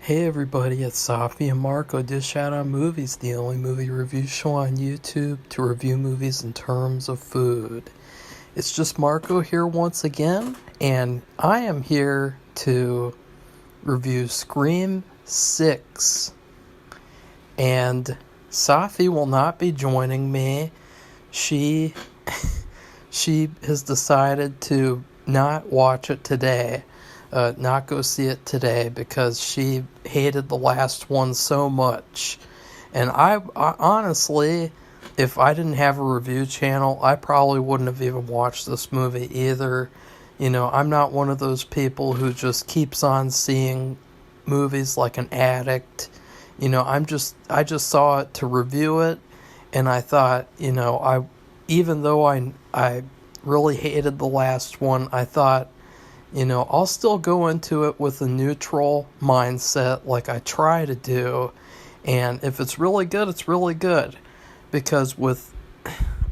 Hey everybody, it's Safi and Marco. Dish Out on Movies, the only movie review show on YouTube to review movies in terms of food. It's just Marco here once again, and I am here to review Scream 6. And Safi will not be joining me. She has decided to not watch it today. Not go see it today because she hated the last one so much. And I honestly, if I didn't have a review channel, I probably wouldn't have even watched this movie either. You know, I'm not one of those people who just keeps on seeing movies like an addict. You know, I just saw it to review it, and I thought, even though I really hated the last one, I thought, I'll still go into it with a neutral mindset like I try to do. And if it's really good, it's really good. Because with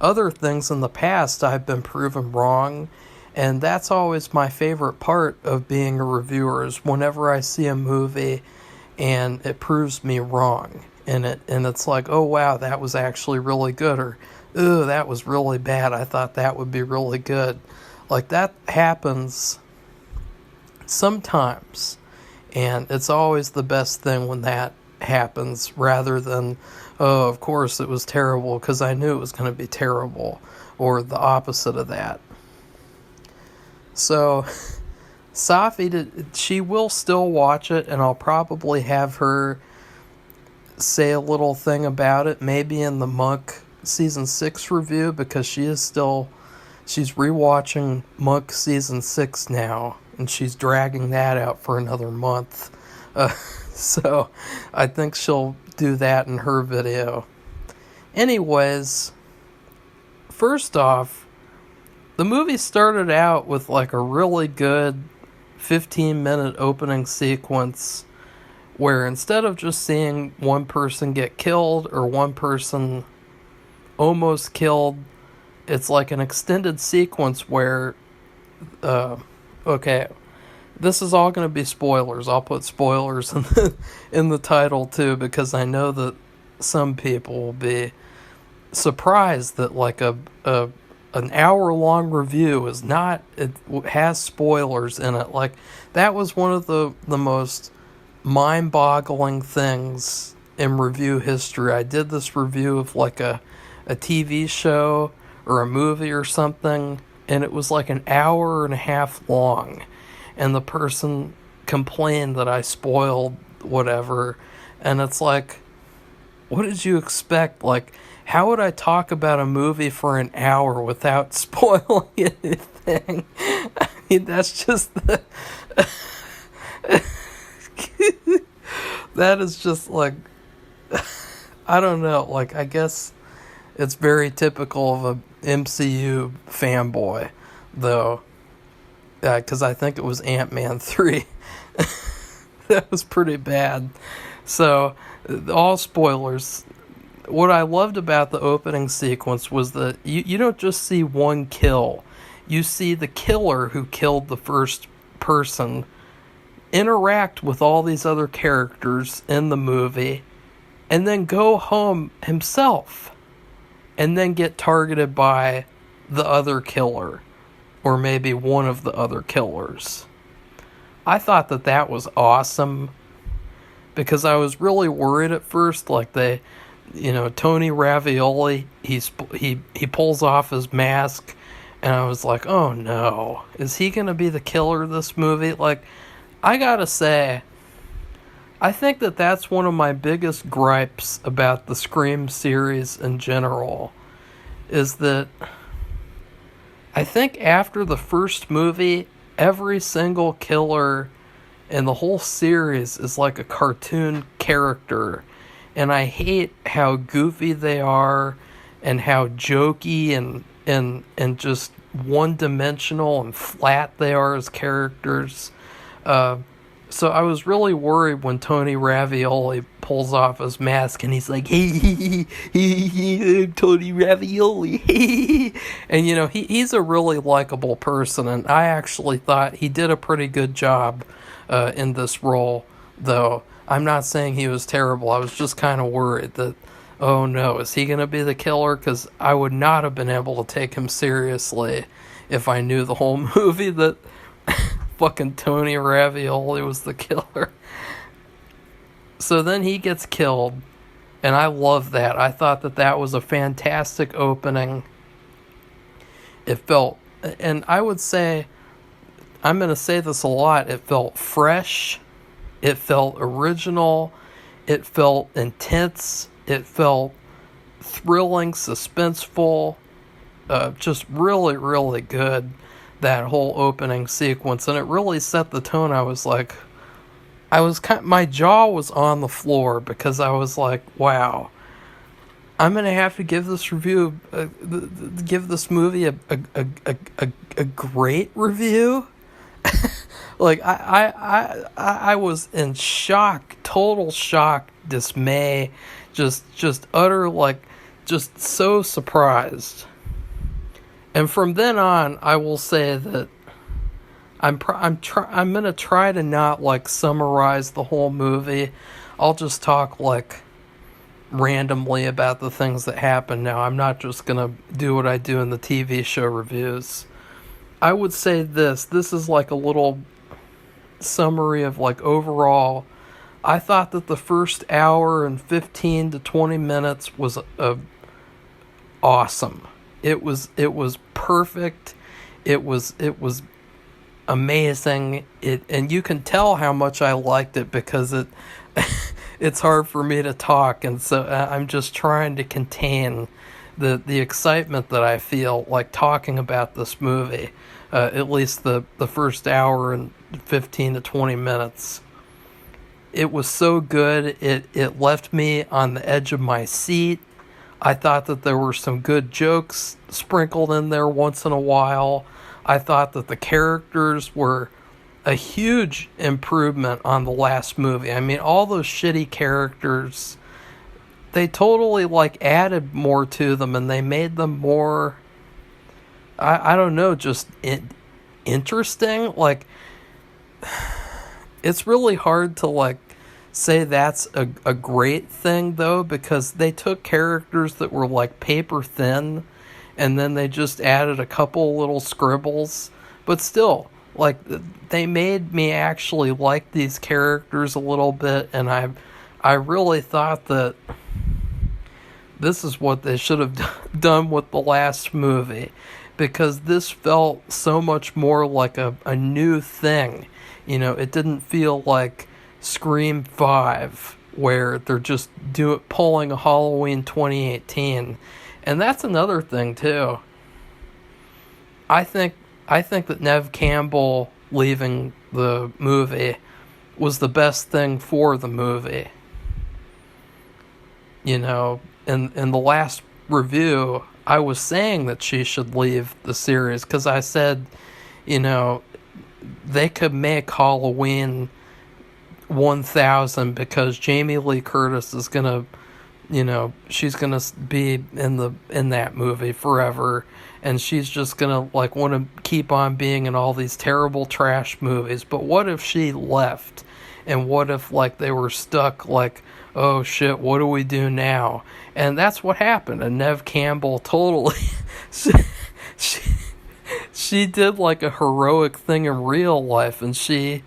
other things in the past, I've been proven wrong. And that's always my favorite part of being a reviewer, is whenever I see a movie and it proves me wrong. And it's like, oh wow, that was actually really good. Or, ooh, that was really bad. I thought that would be really good. Like, that happens sometimes, and it's always the best thing when that happens, rather than, oh, of course it was terrible because I knew it was going to be terrible, or the opposite of that. So Safi, she will still watch it, and I'll probably have her say a little thing about it, maybe in the Monk season 6 review, because she's rewatching Monk season 6 now, and she's dragging that out for another month. So I think she'll do that in her video. Anyways, first off, the movie started out with like a really good 15-minute opening sequence where instead of just seeing one person get killed or one person almost killed, it's like an extended sequence where okay, this is all going to be spoilers. I'll put spoilers in the title too, because I know that some people will be surprised that like an hour-long review is not, it has spoilers in it. Like, that was one of the most mind-boggling things in review history. I did this review of like a TV show or a movie or something, and it was like an hour and a half long, and the person complained that I spoiled whatever, and it's like, what did you expect? Like, how would I talk about a movie for an hour without spoiling anything? I mean, that's just that is just like, I don't know, like, I guess it's very typical of a MCU fanboy, though, because I think it was Ant-Man 3. That was pretty bad. So, all spoilers. What I loved about the opening sequence was that you don't just see one kill. You see the killer who killed the first person interact with all these other characters in the movie and then go home himself, and then get targeted by the other killer, or maybe one of the other killers. I thought that was awesome, because I was really worried at first, like Tony Ravioli, he pulls off his mask, and I was like, oh no, is he gonna be the killer of this movie? Like, I gotta say, I think that's one of my biggest gripes about the Scream series in general, is that I think after the first movie, every single killer in the whole series is like a cartoon character, and I hate how goofy they are, and how jokey and just one-dimensional and flat they are as characters. So I was really worried when Tony Ravioli pulls off his mask and he's like, hey, I'm Tony Ravioli. And, he's a really likable person, and I actually thought he did a pretty good job in this role. though. I'm not saying he was terrible. I was just kind of worried that, oh no, is he going to be the killer? Because I would not have been able to take him seriously if I knew the whole movie that fucking Tony Ravioli was the killer. So then he gets killed, and I love that. I thought that that was a fantastic opening. It felt, and I would say, I'm going to say this a lot, it felt fresh, it felt original, it felt intense, it felt thrilling, suspenseful, just really, really good, that whole opening sequence, and it really set the tone. I was like, my jaw was on the floor, because I was like, wow, I'm gonna have to give this review, give this movie a great review. Like I was in shock, total shock, dismay, just utter, like, just so surprised. And from then on, I will say that I'm gonna try to not, like, summarize the whole movie. I'll just talk, like, randomly about the things that happen now. I'm not just gonna do what I do in the TV show reviews. I would say this is like a little summary of, like, overall. I thought that the first hour and 15 to 20 minutes was awesome. It was perfect. It was amazing. And you can tell how much I liked it, because it's hard for me to talk, and so I'm just trying to contain the excitement that I feel, like, talking about this movie. At least the first hour and 15 to 20 minutes. It was so good. It left me on the edge of my seat. I thought that there were some good jokes sprinkled in there once in a while. I thought that the characters were a huge improvement on the last movie. I mean, all those shitty characters, they totally, like, added more to them, and they made them more, I don't know, just interesting. Like, it's really hard to, like, say that's a great thing, though, because they took characters that were, like, paper thin, and then they just added a couple little scribbles. But still, like, they made me actually like these characters a little bit, and I really thought that this is what they should have done with the last movie, because this felt so much more like a new thing. You know, it didn't feel like Scream 5, where they're just pulling a Halloween 2018. And that's another thing, too. I think that Neve Campbell leaving the movie was the best thing for the movie. You know, in the last review, I was saying that she should leave the series, because I said, you know, they could make Halloween 1000, because Jamie Lee Curtis is gonna, you know, she's gonna be in that movie forever, and she's just gonna, like, want to keep on being in all these terrible trash movies. But what if she left, and what if, like, they were stuck, like, oh shit, what do we do now? And that's what happened. And Neve Campbell totally she did, like, a heroic thing in real life, and she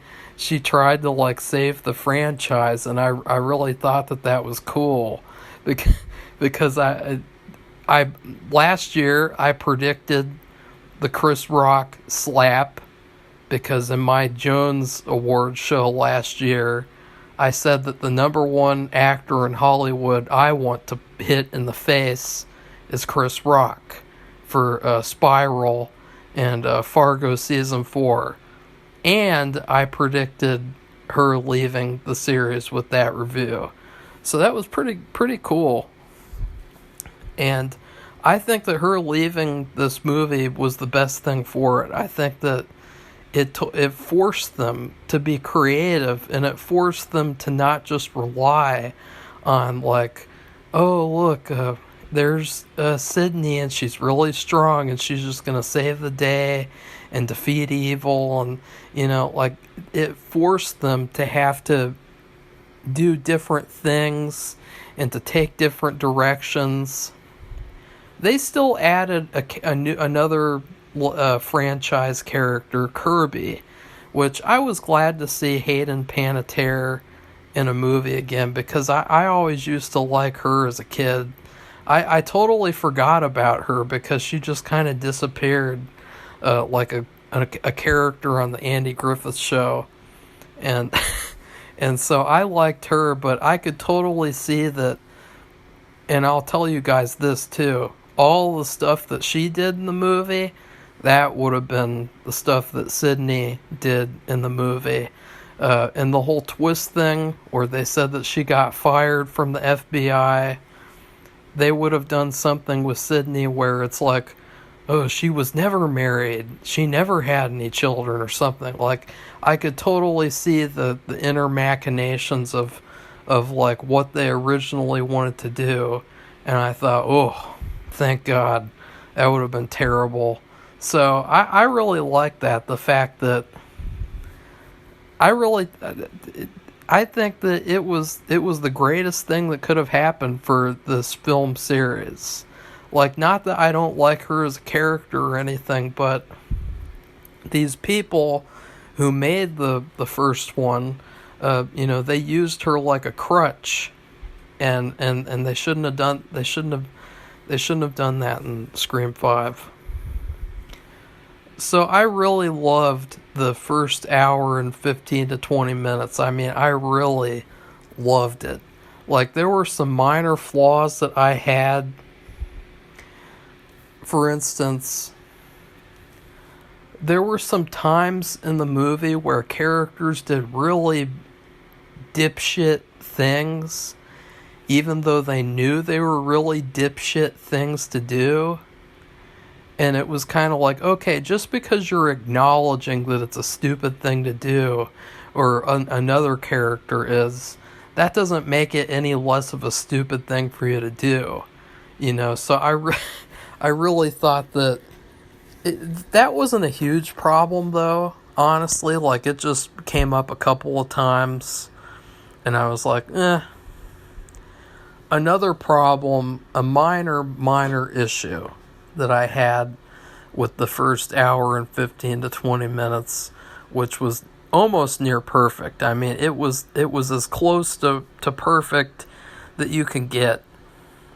tried to, like, save the franchise, and I really thought that was cool, because I last year I predicted the Chris Rock slap, because in my Jones Award show last year, I said that the number one actor in Hollywood I want to hit in the face is Chris Rock for Spiral and Fargo Season 4. And I predicted her leaving the series with that review. So that was pretty cool. And I think that her leaving this movie was the best thing for it. I think that it forced them to be creative, and it forced them to not just rely on, like, oh, look, there's Sydney, and she's really strong, and she's just going to save the day and defeat evil. And, you know, like, it forced them to have to do different things and to take different directions. They still added another franchise character, Kirby, which I was glad to see Hayden Panettiere in a movie again, because I always used to like her as a kid. I totally forgot about her because she just kind of disappeared, like a character on the Andy Griffith Show, and and so I liked her, but I could totally see that. And I'll tell you guys this too: all the stuff that she did in the movie, that would have been the stuff that Sydney did in the movie. And the whole twist thing, where they said that she got fired from the FBI, they would have done something with Sydney where it's like, oh, she was never married, she never had any children or something. Like, I could totally see the inner machinations of like what they originally wanted to do. And I thought, oh, thank God, that would have been terrible. So I really like that, the fact that I think that it was the greatest thing that could have happened for this film series. Like, not that I don't like her as a character or anything, but these people who made the first one, they used her like a crutch, and they shouldn't have done that in Scream 5. So I really loved the first hour and 15 to 20 minutes. I mean, I really loved it. Like, there were some minor flaws that I had. For instance, there were some times in the movie where characters did really dipshit things, even though they knew they were really dipshit things to do. And it was kind of like, okay, just because you're acknowledging that it's a stupid thing to do, or another character is, that doesn't make it any less of a stupid thing for you to do. So I really thought that that wasn't a huge problem, though, honestly. Like, it just came up a couple of times, and I was like, Another problem, a minor issue that I had with the first hour and 15 to 20 minutes, which was almost near perfect. I mean, it was as close to perfect that you can get.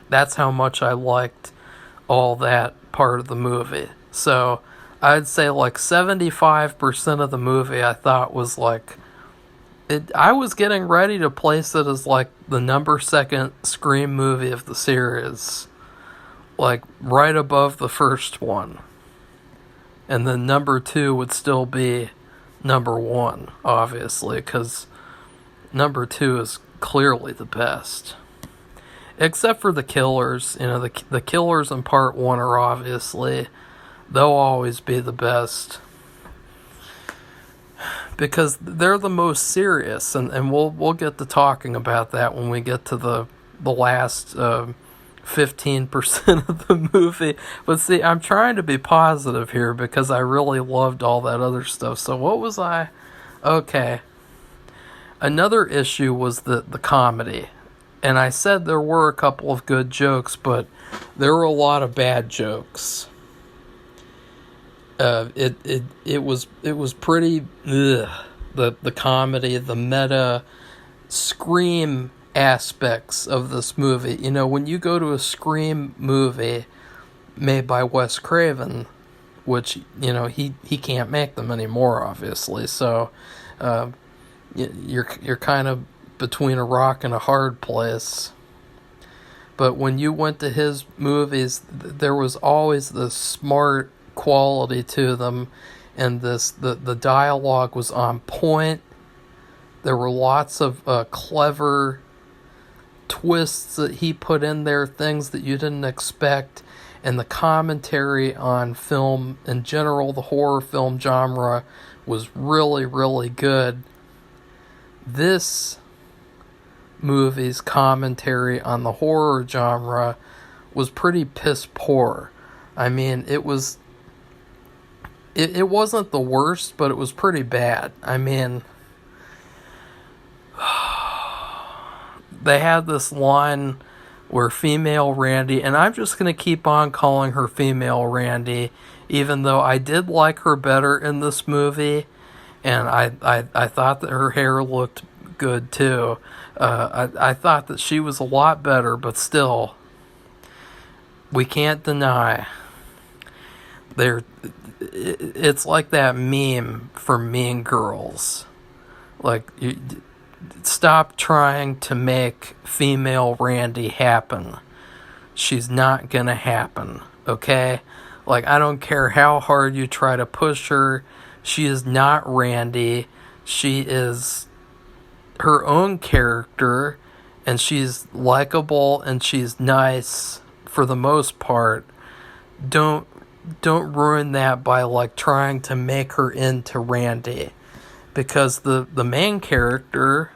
That's how much I liked all that part of the movie. So I'd say like 75% of the movie I thought was like, I was getting ready to place it as like the number 2 Scream movie of the series. Like, right above the first one. And then number 2 would still be number 1, obviously, because number 2 is clearly the best. Except for the killers. The killers in part 1 are obviously, they'll always be the best. Because they're the most serious, and we'll get to talking about that when we get to the last 15% of the movie. But see, I'm trying to be positive here because I really loved all that other stuff. So what was I? Okay. Another issue was the comedy. And I said there were a couple of good jokes, but there were a lot of bad jokes. It was pretty the comedy, the meta Scream aspects of this movie. When you go to a Scream movie made by Wes Craven, which he can't make them anymore, obviously. So you're kind of between a rock and a hard place. But when you went to his movies, there was always this smart quality to them, and the dialogue was on point. There were lots of clever twists that he put in there, things that you didn't expect, and the commentary on film in general, the horror film genre, was really, really good. This movie's commentary on the horror genre was pretty piss poor. I mean, it wasn't the worst, but it was pretty bad. I mean, they had this line where female Randy, and I'm just going to keep on calling her female Randy, even though I did like her better in this movie, and I thought that her hair looked good too. I thought that she was a lot better, but still, we can't deny it's like that meme for Mean Girls. Like, stop trying to make female Randy happen. She's not gonna happen, okay? Like, I don't care how hard you try to push her. She is not Randy. She is her own character, and she's likable and she's nice for the most part. Don't ruin that by like trying to make her into Randy, because the main character,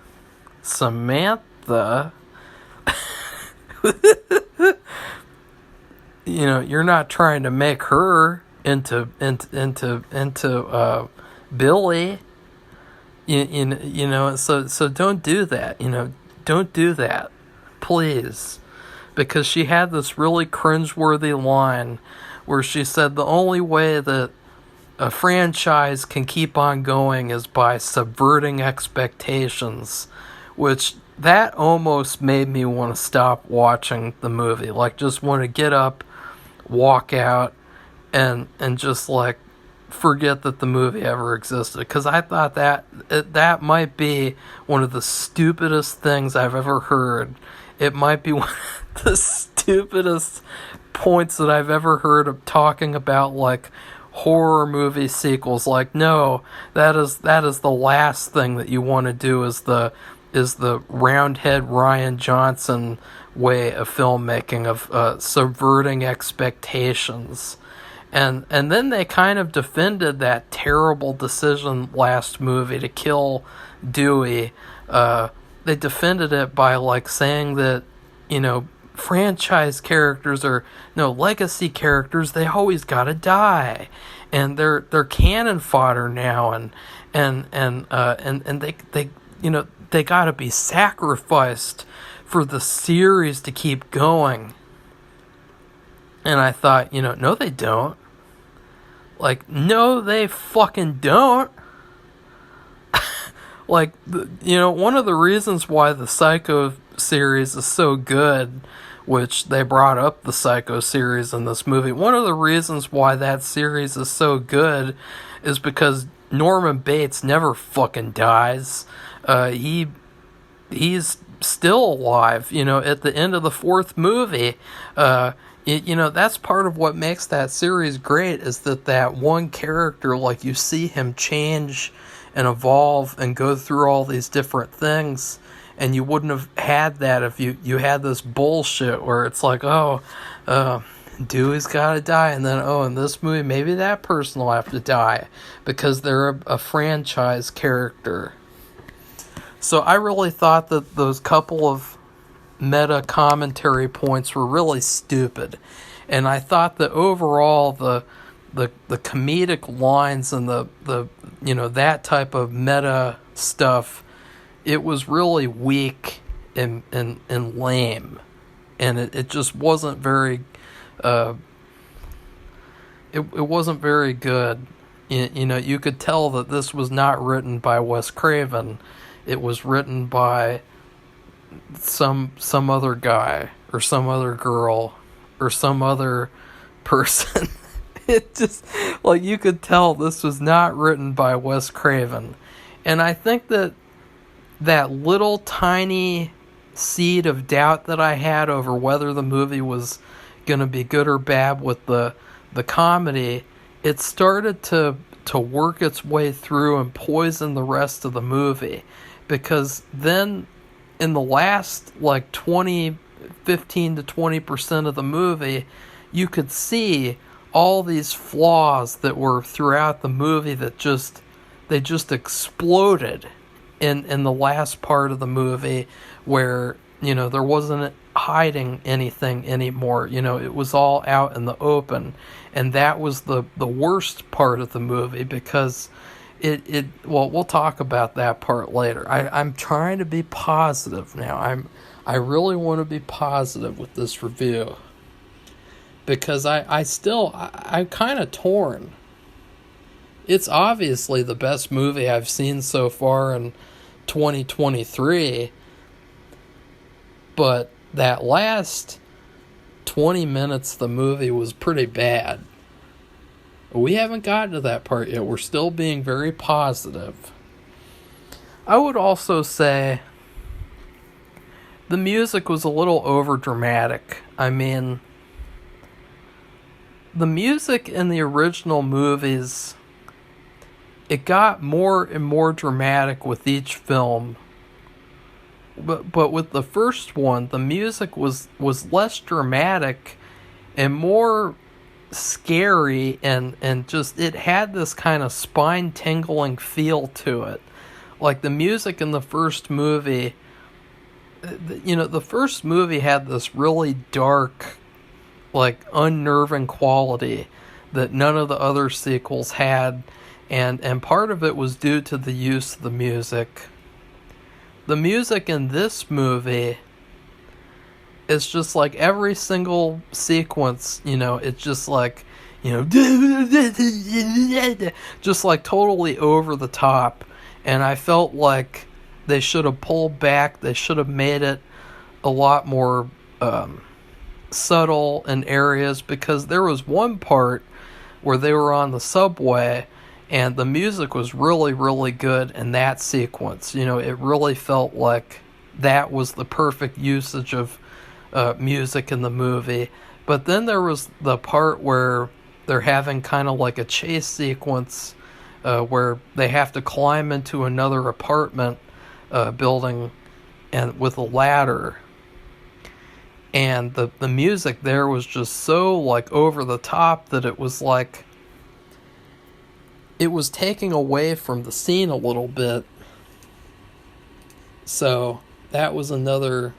Samantha, you're not trying to make her into Billy. So don't do that. Don't do that, please, because she had this really cringeworthy line where she said the only way that a franchise can keep on going is by subverting expectations, which that almost made me want to stop watching the movie. Like, just want to get up, walk out, and just like forget that the movie ever existed, because I thought that might be one of the stupidest things I've ever heard. It might be one of the stupidest points that I've ever heard of talking about like horror movie sequels. Like, no, that is the last thing that you want to do is the roundhead Rian Johnson way of filmmaking, of subverting expectations. And then they kind of defended that terrible decision last movie to kill Dewey. They defended it by like saying that, franchise characters are legacy characters. They always gotta die, and they're cannon fodder now, and they gotta be sacrificed for the series to keep going. And I thought, no, they don't. Like, no, they fucking don't. Like, one of the reasons why the Psycho series is so good, which they brought up the Psycho series in this movie, one of the reasons why that series is so good is because Norman Bates never fucking dies. He's still alive, at the end of the fourth movie. That's part of what makes that series great, is that one character, like, you see him change and evolve and go through all these different things, and you wouldn't have had that if you had this bullshit where it's like, Dewey's gotta die, and then, in this movie, maybe that person will have to die, because they're a franchise character. So I really thought that those couple of meta commentary points were really stupid, and I thought that overall the comedic lines and the that type of meta stuff, it was really weak and lame, and it just wasn't very it wasn't very good. You could tell that this was not written by Wes Craven. It was written by some other guy or some other girl or some other person. It just, like, you could tell this was not written by Wes Craven. And I think that little tiny seed of doubt that I had over whether the movie was going to be good or bad with the comedy, it started to work its way through and poison the rest of the movie. Because then in the last, like, 15 to 20% of the movie, you could see all these flaws that were throughout the movie that just exploded in the last part of the movie, where, there wasn't hiding anything anymore. It was all out in the open. And that was the worst part of the movie, because well, we'll talk about that part later. I'm trying to be positive now. I really want to be positive with this review. Because I'm kind of torn. It's obviously the best movie I've seen so far in 2023. But that last 20 minutes of the movie was pretty bad. We haven't gotten to that part yet. We're still being very positive. I would also say the music was a little overdramatic. I mean, the music in the original movies, it got more and more dramatic with each film. But with the first one, the music was less dramatic and more scary, and just, it had this kind of spine-tingling feel to it. Like the music in the first movie, the first movie had this really dark, like, unnerving quality that none of the other sequels had, and part of it was due to the use of the music. The music in this movie is just like every single sequence, it's just like, just like totally over the top. And I felt like they should have pulled back. They should have made it a lot more subtle in areas, because there was one part where they were on the subway and the music was really, really good in that sequence. It really felt like that was the perfect usage of music in the movie. But then there was the part where they're having kind of like a chase sequence where they have to climb into another apartment building and with a ladder. And the music there was just so like over the top that it was like it was taking away from the scene a little bit. So that was another.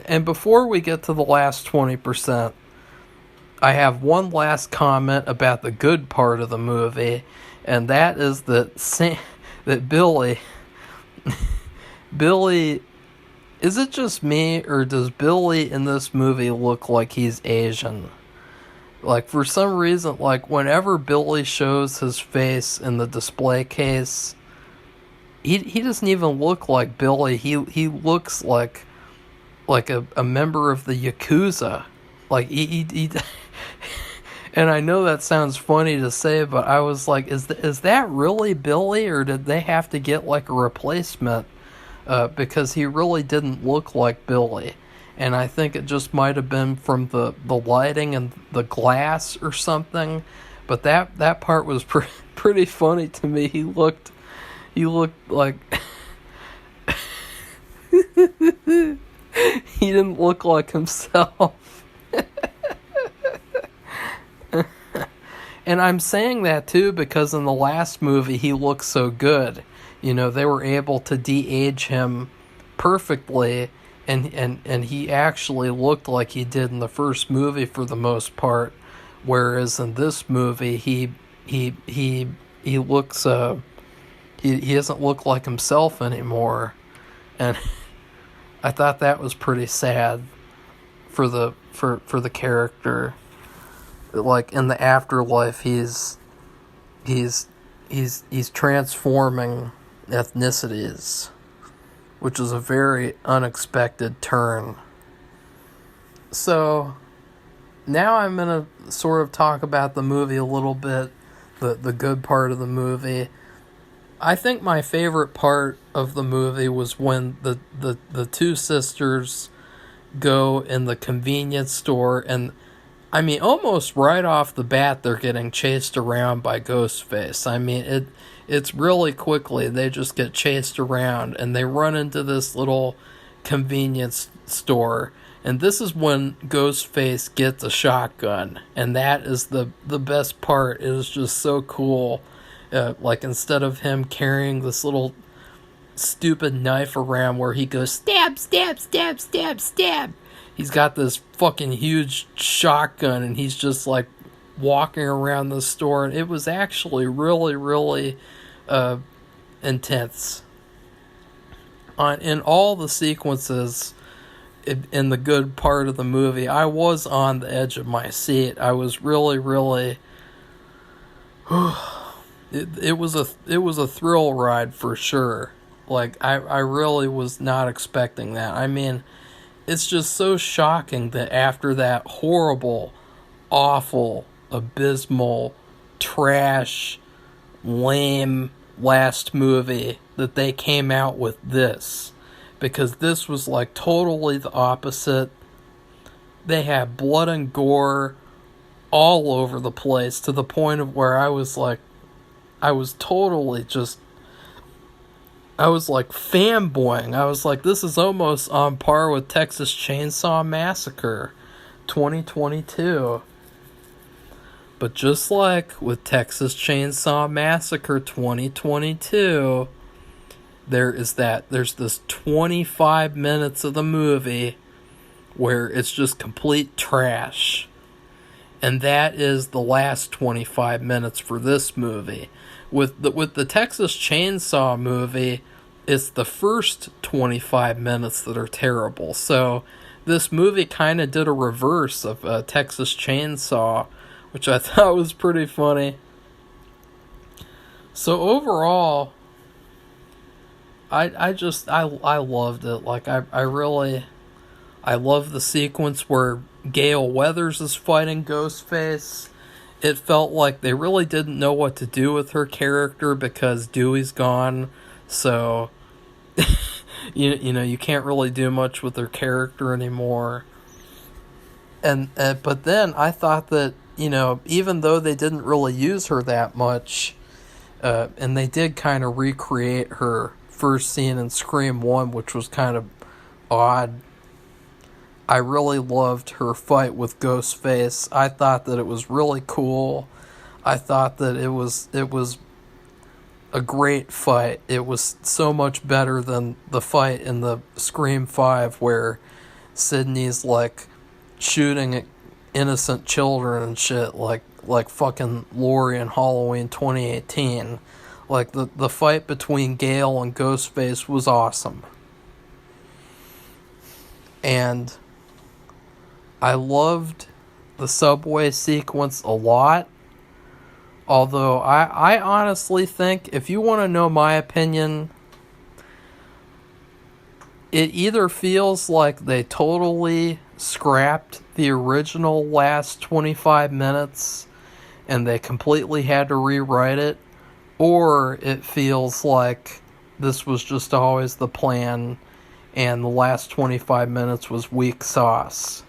And before we get to the last 20%, I have one last comment about the good part of the movie, and that is that Billy, is it just me, or does Billy in this movie look like he's Asian? Like, for some reason, like, whenever Billy shows his face in the display case, he doesn't even look like Billy. He looks like a member of the Yakuza. Like, he and I know that sounds funny to say, but I was like, is that really Billy, or did they have to get like a replacement? Because he really didn't look like Billy. And I think it just might have been from the lighting and the glass or something. But that part was pretty funny to me. He looked like he didn't look like himself. And I'm saying that too because in the last movie he looked so good. They were able to de-age him perfectly, and he actually looked like he did in the first movie for the most part, whereas in this movie he looks he doesn't look like himself anymore. And I thought that was pretty sad for the character. Like, in the afterlife, he's transforming ethnicities, which is a very unexpected turn. So now I'm gonna sort of talk about the movie a little bit, the good part of the movie. I think my favorite part of the movie was when the two sisters go in the convenience store, and I mean, almost right off the bat, they're getting chased around by Ghostface. I mean, it's really quickly, they just get chased around, and they run into this little convenience store, and this is when Ghostface gets a shotgun, and that is the best part. It is just so cool. Like, instead of him carrying this little stupid knife around where he goes, stab, stab, stab, stab, stab, he's got this fucking huge shotgun, and he's just like walking around the store, and it was actually really, really intense. In all the sequences in the good part of the movie, I was on the edge of my seat. I was really, really. It was a thrill ride for sure. Like I really was not expecting that. I mean, it's just so shocking that after that horrible, awful, abysmal, trash, lame last movie that they came out with this, because this was like totally the opposite. They had blood and gore all over the place, to the point of where I was like fanboying. I was like, this is almost on par with Texas Chainsaw Massacre 2022. But just like with Texas Chainsaw Massacre 2022, there's this 25 minutes of the movie where it's just complete trash. And that is the last 25 minutes for this movie. With the Texas Chainsaw movie, it's the first 25 minutes that are terrible. So this movie kind of did a reverse of Texas Chainsaw, which I thought was pretty funny. So overall, I loved it. Like I love the sequence where Gail Weathers is fighting Ghostface. It felt like they really didn't know what to do with her character because Dewey's gone. So you know, you can't really do much with her character anymore. And but then I thought that, you know, even though they didn't really use her that much, and they did kind of recreate her first scene in Scream 1, which was kind of odd, I really loved her fight with Ghostface. I thought that it was really cool. I thought that it was a great fight. It was so much better than the fight in the Scream 5 where Sidney's like shooting at innocent children and shit, like fucking Laurie in Halloween 2018. Like the fight between Gail and Ghostface was awesome. And I loved the subway sequence a lot. Although I honestly think, if you want to know my opinion, it either feels like they totally scrapped the original last 25 minutes and they completely had to rewrite it, or it feels like this was just always the plan and the last 25 minutes was weak sauce.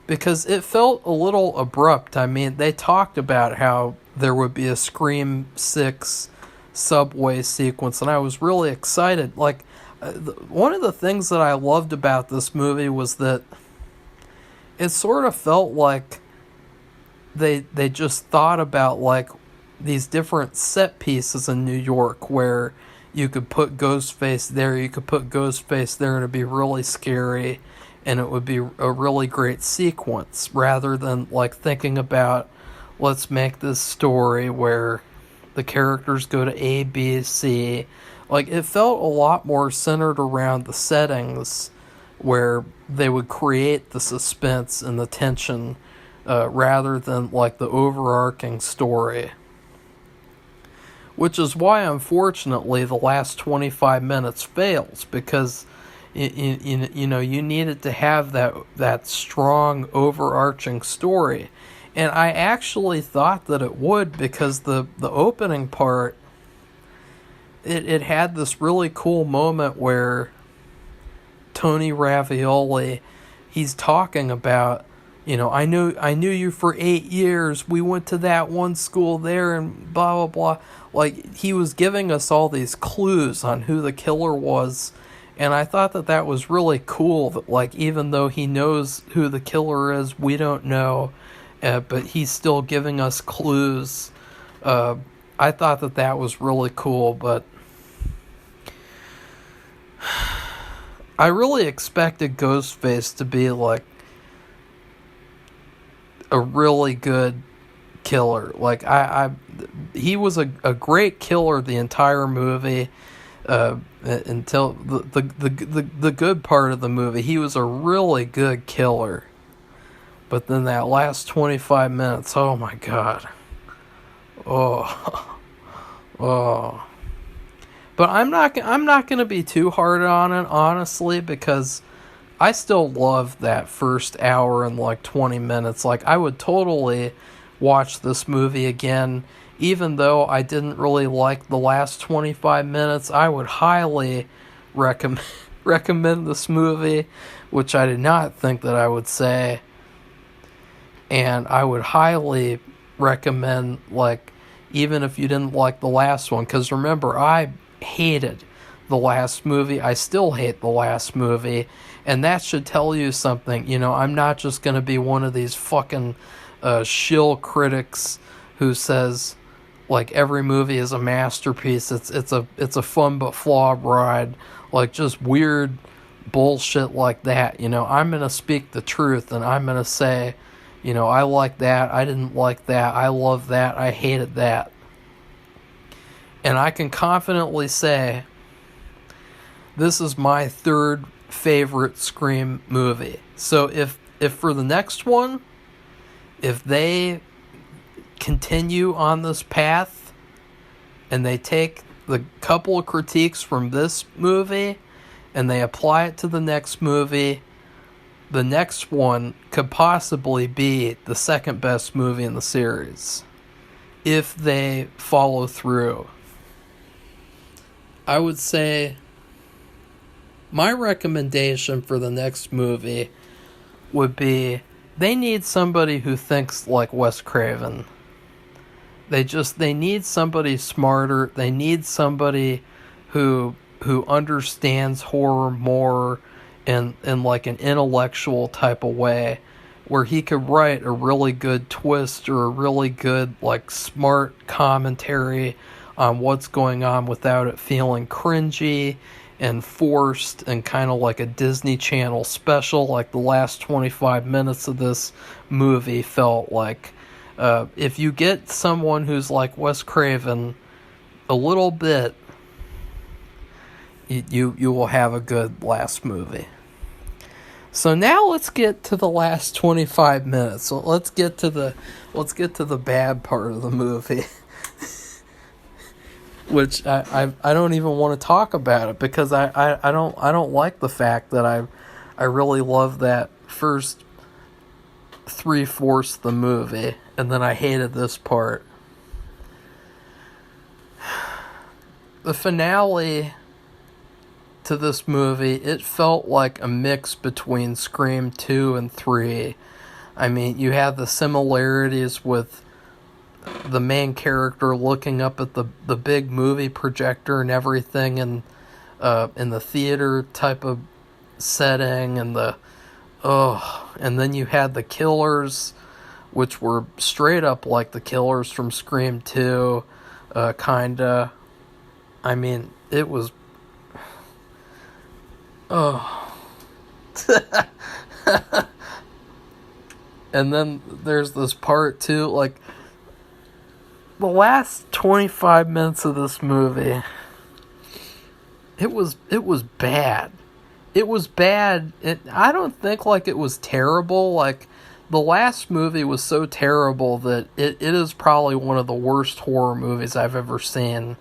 Because it felt a little abrupt. I mean, they talked about how there would be a Scream 6 subway sequence, and I was really excited. Like, one of the things that I loved about this movie was that it sort of felt like they just thought about, like, these different set pieces in New York where you could put Ghostface there, you could put Ghostface there, and it'd be really scary, and it would be a really great sequence, rather than like thinking about, let's make this story where the characters go to A, B, C. Like, it felt a lot more centered around the settings where they would create the suspense and the tension, rather than like the overarching story. Which is why, unfortunately, the last 25 minutes fails, because you know, you needed to have that strong overarching story. And I actually thought that it would, because the opening part, it had this really cool moment where Tony Ravioli, he's talking about, you know, I knew you for 8 years. We went to that one school there and blah, blah, blah. Like, he was giving us all these clues on who the killer was. And I thought that was really cool, that, like, even though he knows who the killer is, we don't know, but he's still giving us clues. I thought that was really cool, but I really expected Ghostface to be, like, a really good killer. Like, he was a great killer the entire movie, until the good part of the movie. He was a really good killer. But then that last 25 minutes, oh my god. Oh. Oh. But I'm not going to be too hard on it, honestly, because I still love that first hour and like 20 minutes. Like, I would totally watch this movie again, even though I didn't really like the last 25 minutes. I would highly recommend this movie, which I did not think that I would say. And I would highly recommend, like, even if you didn't like the last one, because remember, I hated the last movie. I still hate the last movie, and that should tell you something. You know, I'm not just going to be one of these fucking shill critics who says, like, every movie is a masterpiece. It's a fun but flawed ride. Like, just weird bullshit like that. You know, I'm going to speak the truth, and I'm going to say, you know, I like that, I didn't like that, I love that, I hated that. And I can confidently say, this is my third favorite Scream movie. So if for the next one, if they continue on this path, and they take the couple of critiques from this movie, and they apply it to the next movie, the next one could possibly be the second best movie in the series, if they follow through. I would say my recommendation for the next movie would be, they need somebody who thinks like Wes Craven. They need somebody smarter. They need somebody who understands horror more in like an intellectual type of way, where he could write a really good twist or a really good, like, smart commentary on what's going on without it feeling cringy and forced and kind of like a Disney Channel special, like the last 25 minutes of this movie felt like. If you get someone who's like Wes Craven a little bit, you will have a good last movie. So now let's get to the last 25 minutes. So let's get to the bad part of the movie. Which I don't even want to talk about it, because I don't like the fact that I really love that first 3/4 of the movie, and then I hated this part. The finale to this movie, it felt like a mix between Scream 2 and 3. I mean, you have the similarities with the main character looking up at the big movie projector and everything, and in the theater type of setting, and and then you had the killers, which were straight up like the killers from Scream 2, kinda. I mean, it was... And then there's this part too, like, the last 25 minutes of this movie, it was bad. It was bad. I don't think, like, it was terrible. Like, the last movie was so terrible that it is probably one of the worst horror movies I've ever seen.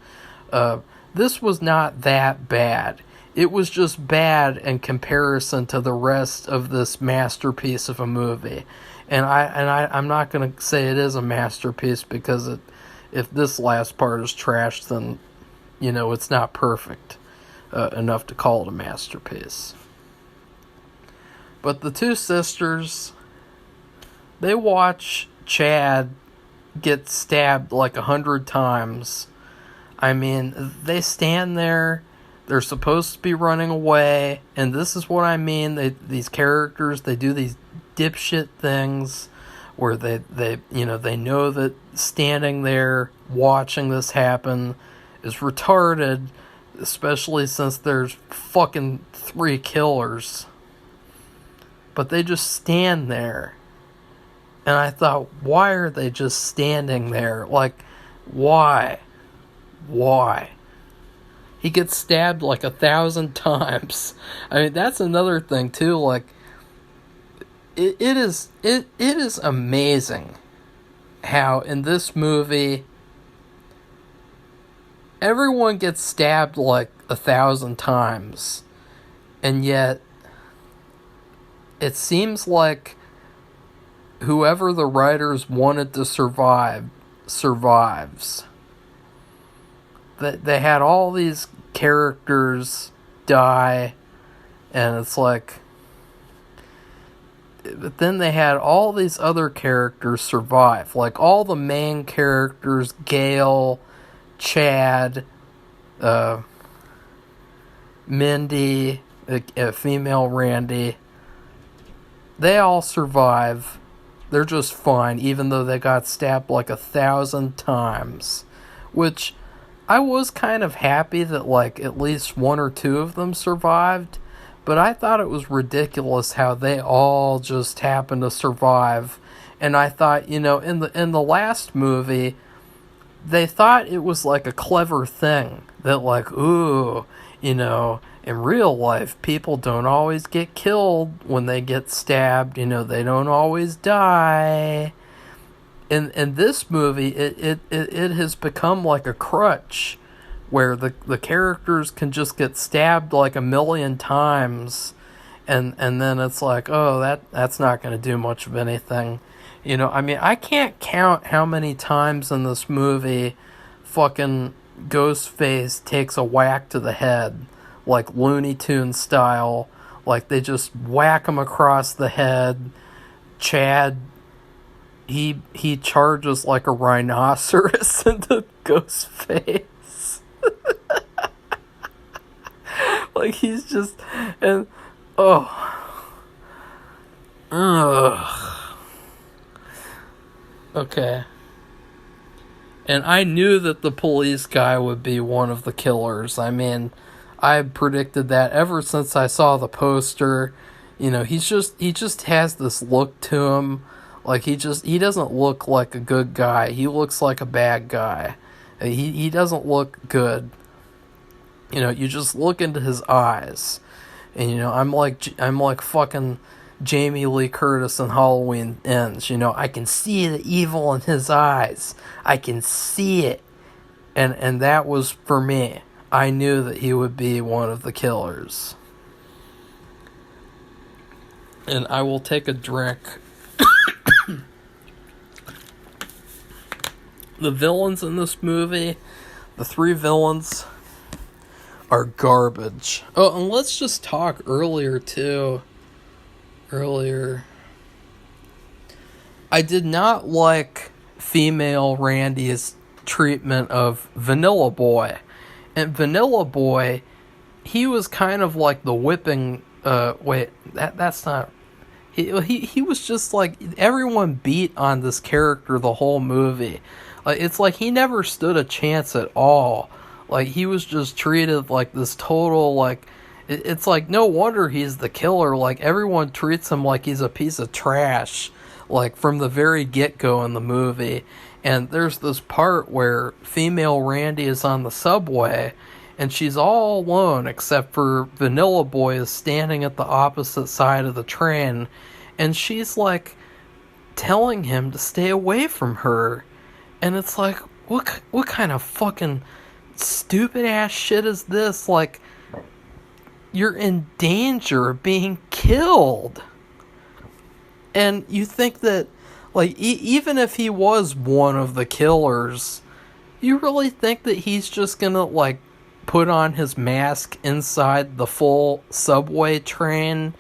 This was not that bad. It was just bad in comparison to the rest of this masterpiece of a movie. And I'm not going to say it is a masterpiece, because if this last part is trash, then, you know, it's not perfect enough to call it a masterpiece. But the two sisters, they watch Chad get stabbed like 100 times. I mean, they stand there. They're supposed to be running away, and this is what I mean. These characters, they do these dipshit things where they know that standing there watching this happen is retarded, especially since there's fucking 3 killers. But they just stand there And I thought, why are they just standing there? Like, why? Why? He gets stabbed like 1,000 times. I mean, that's another thing too. Like, it is amazing how in this movie everyone gets stabbed like 1,000 times, and yet it seems like whoever the writers wanted to survive survives. That they had all these characters die, and it's like, but then they had all these other characters survive. Like all the main characters, Gail, Chad, Mindy, female Randy, they all survive. They're just fine, even though they got stabbed like 1,000 times. Which, I was kind of happy that like at least one or two of them survived. But I thought it was ridiculous how they all just happened to survive. And I thought, in the last movie, they thought it was like a clever thing. That like, ooh, in real life, people don't always get killed when they get stabbed. They don't always die. In this movie, it has become like a crutch, where the characters can just get stabbed like 1,000,000 times, and then it's like, oh, that's not going to do much of anything. I mean, I can't count how many times in this movie fucking Ghostface takes a whack to the head, like Looney Tunes style. Like, they just whack him across the head. Chad, he charges like a rhinoceros into Ghostface. Like, he's just, and, ugh. Okay. And I knew that the police guy would be one of the killers. I mean, I predicted that ever since I saw the poster. He just has this look to him. Like, he doesn't look like a good guy. He looks like a bad guy. He doesn't look good. You just look into his eyes, and I'm like fucking Jamie Lee Curtis in Halloween Ends. I can see the evil in his eyes. I can see it, and that was for me. I knew that he would be one of the killers. And I will take a drink. The villains in this movie, the three villains, are garbage. Oh, and let's just talk earlier. I did not like female Randy's treatment of Vanilla Boy. And Vanilla Boy, he was kind of like the whipping, that's not, he was just like, everyone beat on this character the whole movie. It's like he never stood a chance at all. Like, he was just treated like this total, like, it's like, no wonder he's the killer. Like, everyone treats him like he's a piece of trash, like, from the very get-go in the movie. And there's this part where female Randy is on the subway, and she's all alone, except for Vanilla Boy is standing at the opposite side of the train, and she's, like, telling him to stay away from her. And it's like, what kind of fucking stupid ass shit is this? Like, you're in danger of being killed. And you think that, like, even if he was one of the killers, you really think that he's just gonna, like, put on his mask inside the full subway train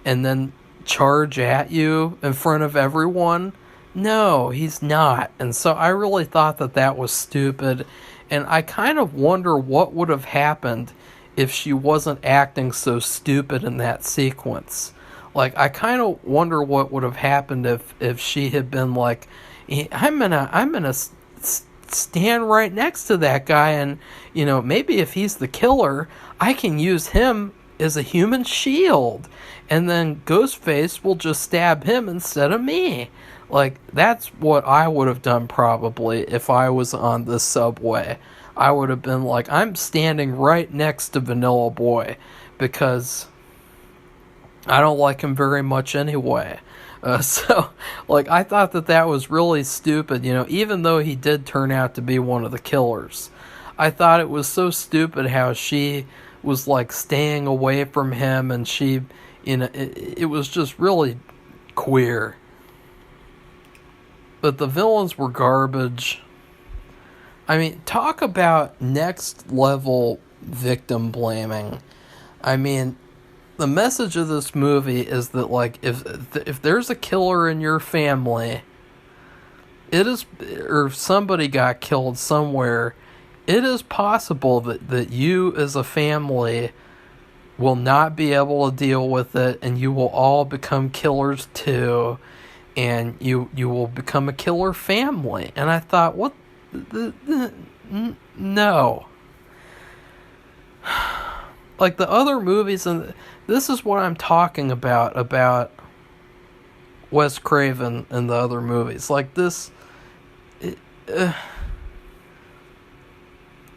and then charge at you in front of everyone? No, he's not. And so I really thought that was stupid. And I kind of wonder what would have happened if she wasn't acting so stupid in that sequence. Like, I kind of wonder what would have happened if she had been like, I'm gonna stand right next to that guy, and, maybe if he's the killer, I can use him as a human shield, and then Ghostface will just stab him instead of me. Like, that's what I would have done probably if I was on the subway. I would have been like, I'm standing right next to Vanilla Boy because I don't like him very much anyway. So, like, I thought that was really stupid, even though he did turn out to be one of the killers. I thought it was so stupid how she was, like, staying away from him, and she, it was just really queer. But the villains were garbage. I mean, talk about next level victim blaming. I mean, the message of this movie is that, like, if there's a killer in your family, or somebody got killed somewhere, it is possible that you as a family will not be able to deal with it, and you will all become killers too, and you will become a killer family. And I thought, what? No. Like the other movies, and this is what I'm talking about Wes Craven and the other movies. Like this,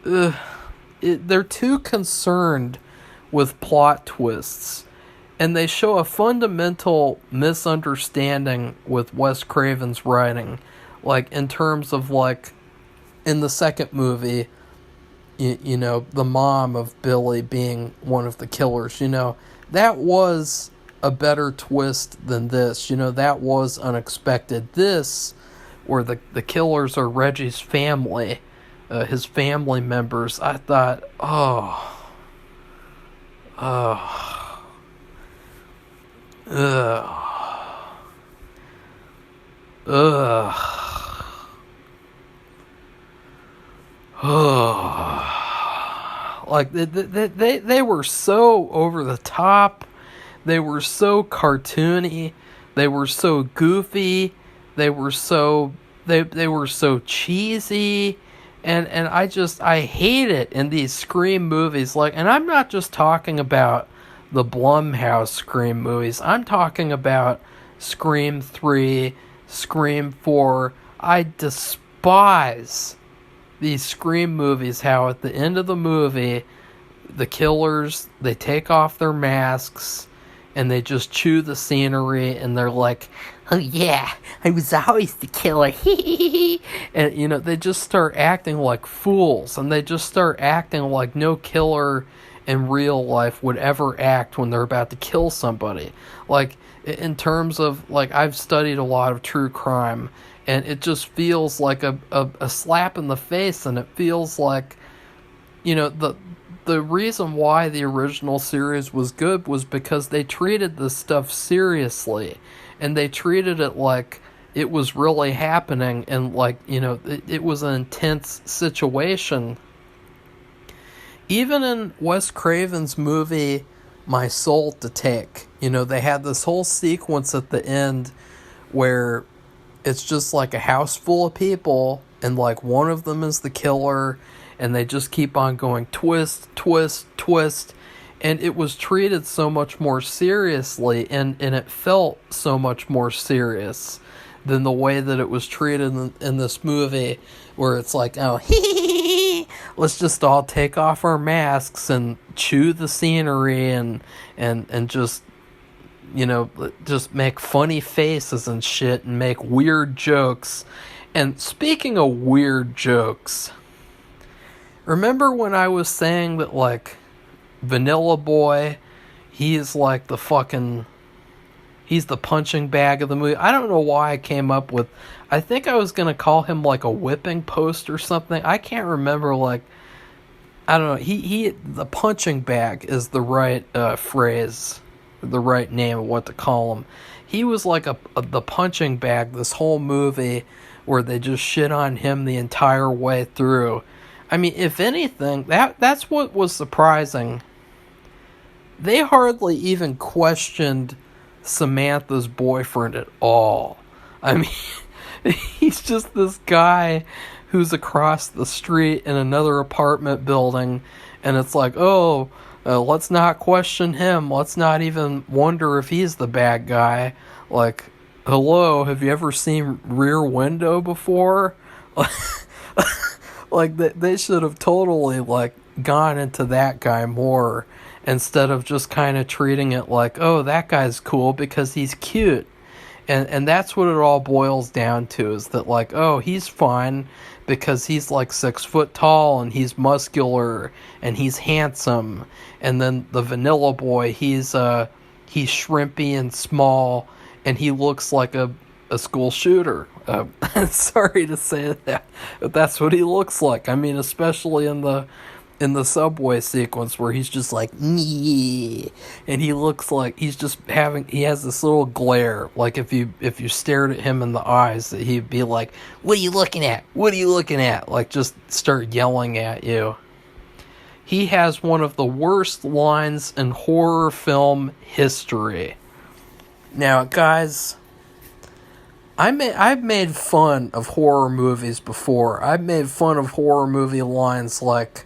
they're too concerned with plot twists, and they show a fundamental misunderstanding with Wes Craven's writing. Like, in terms of, like, in the second movie, the mom of Billy being one of the killers, that was a better twist than this. That was unexpected. This, where the killers are Reggie's family, his family members, I thought, ugh. Like, they were so over the top, they were so cartoony, they were so goofy, they were so cheesy, and I hate it in these Scream movies. Like, and I'm not just talking about the Blumhouse Scream movies, I'm talking about Scream 3, Scream 4. I despise these Scream movies, how at the end of the movie, the killers, they take off their masks, and they just chew the scenery, and they're like, oh yeah, I was always the killer, and, they just start acting like fools, and they just start acting like no killer in real life would ever act when they're about to kill somebody. Like, in terms of, like, I've studied a lot of true crime, and it just feels like a slap in the face, and it feels like, the reason why the original series was good was because they treated this stuff seriously, and they treated it like it was really happening, and like, it was an intense situation. Even in Wes Craven's movie, My Soul to Take, they had this whole sequence at the end where it's just like a house full of people, and like one of them is the killer, and they just keep on going twist, twist, twist, and it was treated so much more seriously, and it felt so much more serious than the way that it was treated in this movie, where it's like, oh, let's just all take off our masks and chew the scenery and just, just make funny faces and shit and make weird jokes. And speaking of weird jokes, remember when I was saying that, like, Vanilla Boy, he's like he's the punching bag of the movie? I don't know why I came up with, I think I was going to call him like a whipping post or something. I can't remember, like, I don't know. The punching bag is the right phrase, the right name of what to call him. He was like the punching bag this whole movie, where they just shit on him the entire way through. I mean, if anything, that's what was surprising. They hardly even questioned Samantha's boyfriend at all. I mean, he's just this guy who's across the street in another apartment building, and it's like, let's not question him. Let's not even wonder if he's the bad guy. Like, hello, have you ever seen Rear Window before? Like, they should have totally, like, gone into that guy more instead of just kind of treating it like, oh, that guy's cool because he's cute. And that's what it all boils down to, is that, like, oh, he's fine because he's like 6 foot tall and he's muscular and he's handsome. And then the vanilla boy, he's shrimpy and small and he looks like a school shooter. Sorry to say that, but that's what he looks like. I mean, especially in the subway sequence where he's just like, nee, and he looks like he has this little glare, like if you stared at him in the eyes, that he'd be like, what are you looking at, like just start yelling at you. He has one of the worst lines in horror film history. Now, guys, I've made fun of horror movies before. I've made fun of horror movie lines like,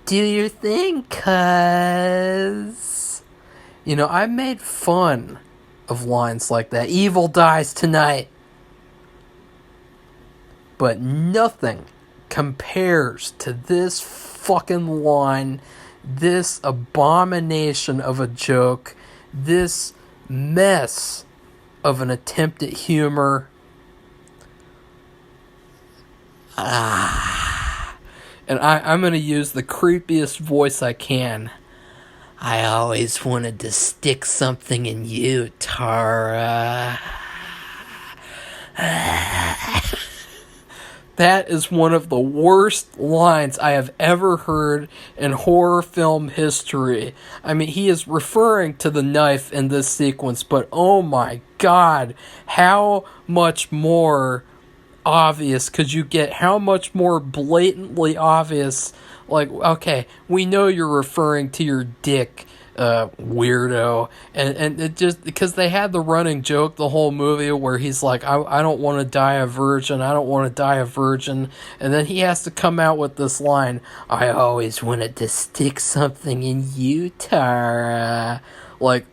do your thing, cuz. You know, I've made fun of lines like that. Evil dies tonight. But nothing compares to this fucking line, this abomination of a joke, this mess of an attempt at humor. And I'm going to use the creepiest voice I can. I always wanted to stick something in you, Tara. That is one of the worst lines I have ever heard in horror film history. I mean, he is referring to the knife in this sequence, but oh my god, how much more obvious could you get? How much more blatantly obvious? Like, okay, we know you're referring to your dick, weirdo, and it just because they had the running joke the whole movie where he's like, I don't want to die a virgin, and then he has to come out with this line, I always wanted to stick something in you, Tara. Like,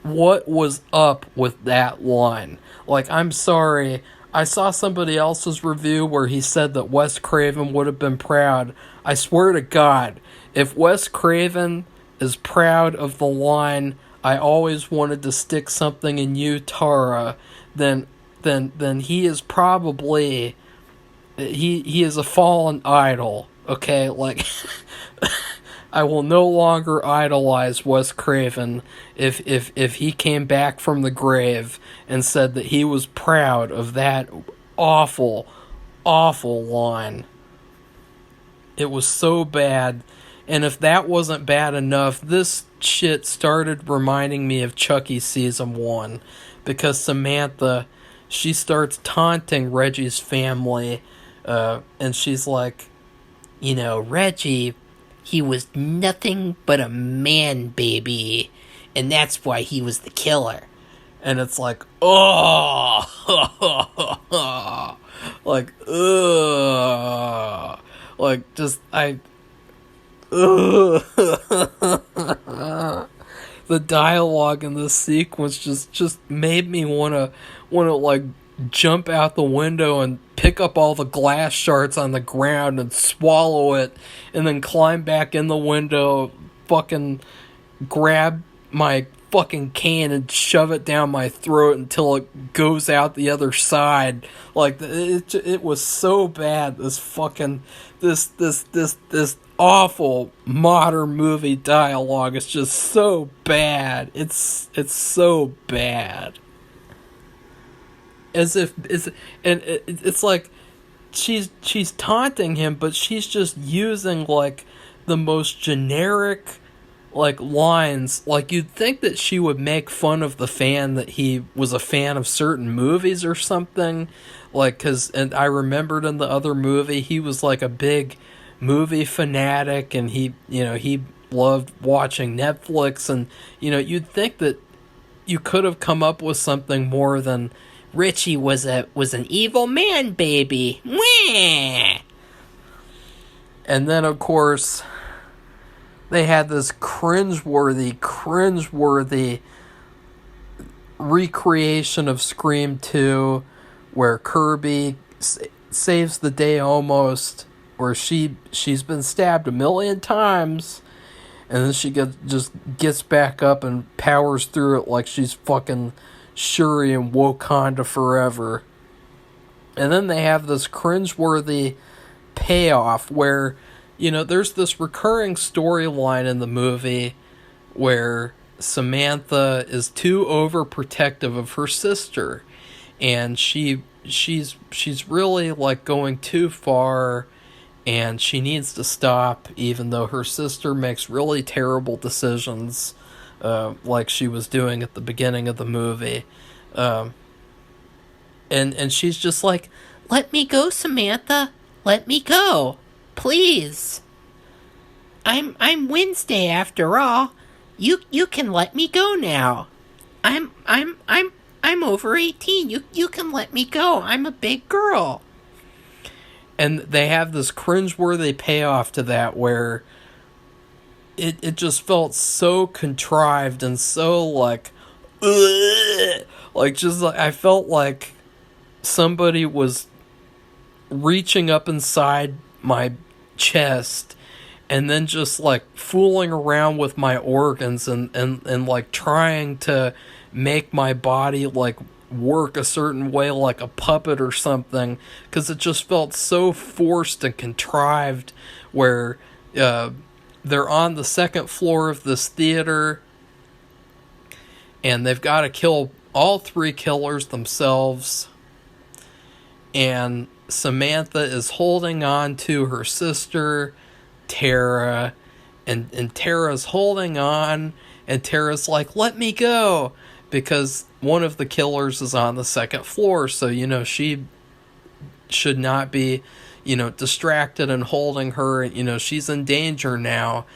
what was up with that line? Like, I'm sorry, I saw somebody else's review where he said that Wes Craven would have been proud. I swear to God, if Wes Craven is proud of the line, I always wanted to stick something in you, Tara, then he is probably, he is a fallen idol, okay? Like, I will no longer idolize Wes Craven if he came back from the grave and said that he was proud of that awful, awful line. It was so bad. And if that wasn't bad enough, this shit started reminding me of Chucky Season 1. Because Samantha, she starts taunting Reggie's family. And she's like, you know, Reggie, he was nothing but a man baby, and that's why he was the killer. And it's like, oh, like, ugh, like, just, the dialogue in this sequence just made me wanna like jump out the window and pick up all the glass shards on the ground and swallow it, and then climb back in the window, fucking grab my fucking can and shove it down my throat until it goes out the other side. Like, it was so bad. This fucking this awful modern movie dialogue is just so bad. It's so bad. It's like she's taunting him, but she's just using like the most generic like lines. Like, you'd think that she would make fun of the fan that he was a fan of certain movies or something. Like, and I remembered in the other movie he was like a big movie fanatic, and he loved watching Netflix, and you'd think that you could have come up with something more than Richie was an evil man baby. Mwah! And then, of course, they had this cringeworthy recreation of Scream 2 where Kirby saves the day almost, where she's been stabbed a million times, and then she just gets back up and powers through it like she's fucking Shuri in Wakanda forever. And then they have this cringeworthy payoff where, there's this recurring storyline in the movie where Samantha is too overprotective of her sister, and she's really like going too far, and she needs to stop, even though her sister makes really terrible decisions, like she was doing at the beginning of the movie. And she's just like, "Let me go, Samantha. Let me go, please. I'm Wednesday after all. You can let me go now. I'm over 18. You can let me go. I'm a big girl." And they have this cringeworthy payoff to that where it just felt so contrived and so like, ugh, I felt like somebody was reaching up inside my chest and then just like fooling around with my organs and like trying to make my body like work a certain way like a puppet or something, because it just felt so forced and contrived where they're on the second floor of this theater and they've got to kill all three killers themselves, and Samantha is holding on to her sister Tara, and Tara's holding on, and Tara's like, "Let me go," because one of the killers is on the second floor, so she should not be distracted and holding her. She's in danger now,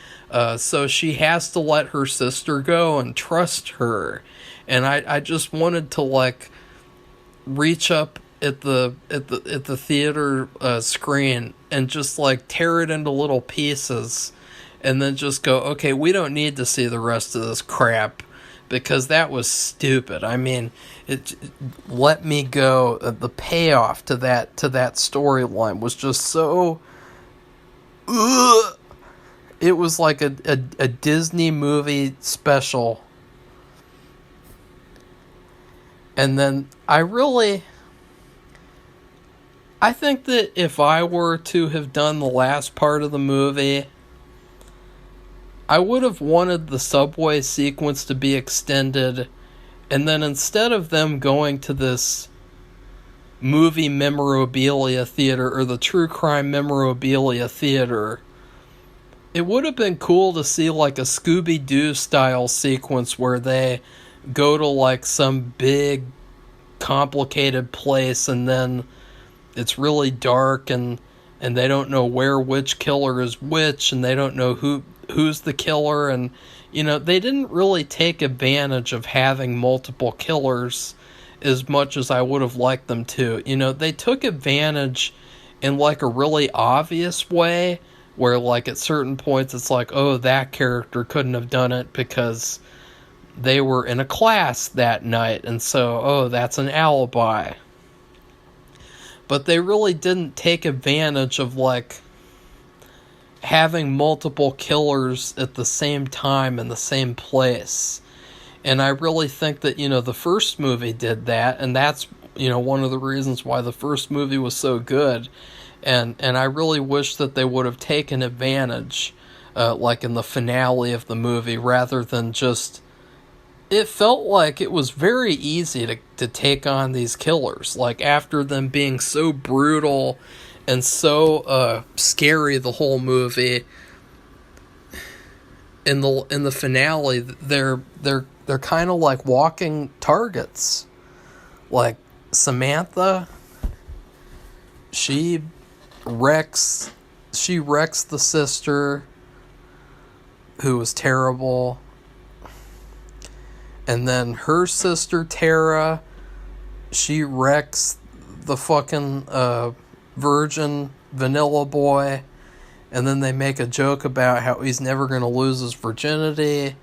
so she has to let her sister go and trust her. And I just wanted to like reach up at the theater screen and just like tear it into little pieces, and then just go, okay, we don't need to see the rest of this crap, because that was stupid. I mean, Let Me Go, the payoff to that storyline was just so, ugh. It was like a Disney movie special. And then I think that if I were to have done the last part of the movie, I would have wanted the subway sequence to be extended, and then instead of them going to this movie memorabilia theater or the true crime memorabilia theater, it would have been cool to see like a Scooby-Doo style sequence where they go to like some big complicated place, and then it's really dark and they don't know which killer is which, and they don't know who's the killer, and they didn't really take advantage of having multiple killers as much as I would have liked them to. They took advantage in like a really obvious way where like at certain points it's like, oh, that character couldn't have done it because they were in a class that night, and so, oh, that's an alibi. But they really didn't take advantage of like having multiple killers at the same time in the same place. And I really think that, the first movie did that, and that's, one of the reasons why the first movie was so good. And I really wish that they would have taken advantage, like in the finale of the movie, rather than just... It felt like it was very easy to take on these killers. Like, after them being so brutal and so scary the whole movie, in the finale, they're kind of like walking targets. Like, Samantha, she wrecks the sister, who was terrible. And then her sister, Tara, she wrecks the fucking virgin vanilla boy. and then they make a joke about how he's never going to lose his virginity,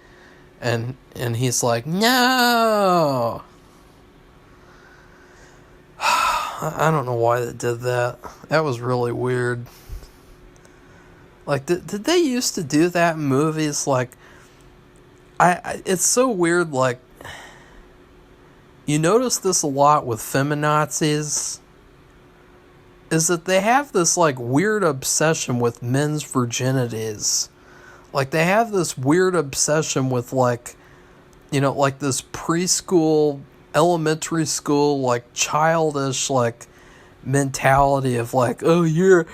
and he's like, no. I don't know why they did that. That was really weird. Like, did they used to do that in movies? Like, it's so weird, like, you notice this a lot with feminazis, is that they have this, like, weird obsession with men's virginities. Like, they have this weird obsession with, like, you know, like this preschool, elementary school, like, childish, like, mentality of, like, oh, you're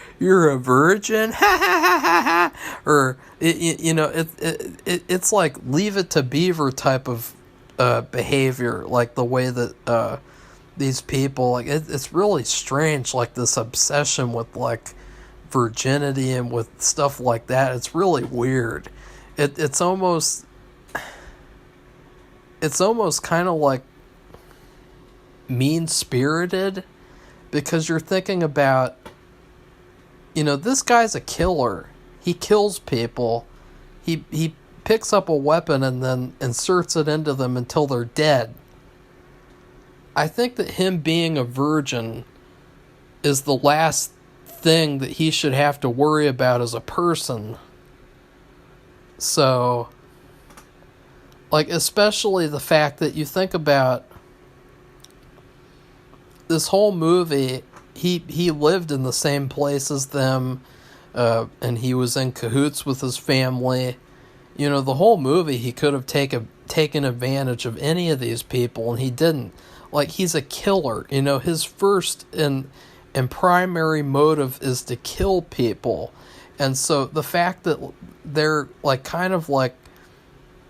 a virgin, ha ha ha ha ha, or, you know, it's like Leave It to Beaver type of behavior, like the way that these people, like, it's really strange, like this obsession with, like, virginity and with stuff like that. It's really weird. It's almost kind of like mean-spirited, because you're thinking about, you know, this guy's a killer. He kills people. He picks up a weapon and then inserts it into them until they're dead. I think that him being a virgin is the last thing that he should have to worry about as a person. So, like, especially the fact that you think about this whole movie, he lived in the same place as them, and he was in cahoots with his family. You know, the whole movie, he could have taken advantage of any of these people, and he didn't. Like, he's a killer. You know, his first and primary motive is to kill people. And so the fact that they're, like, kind of, like,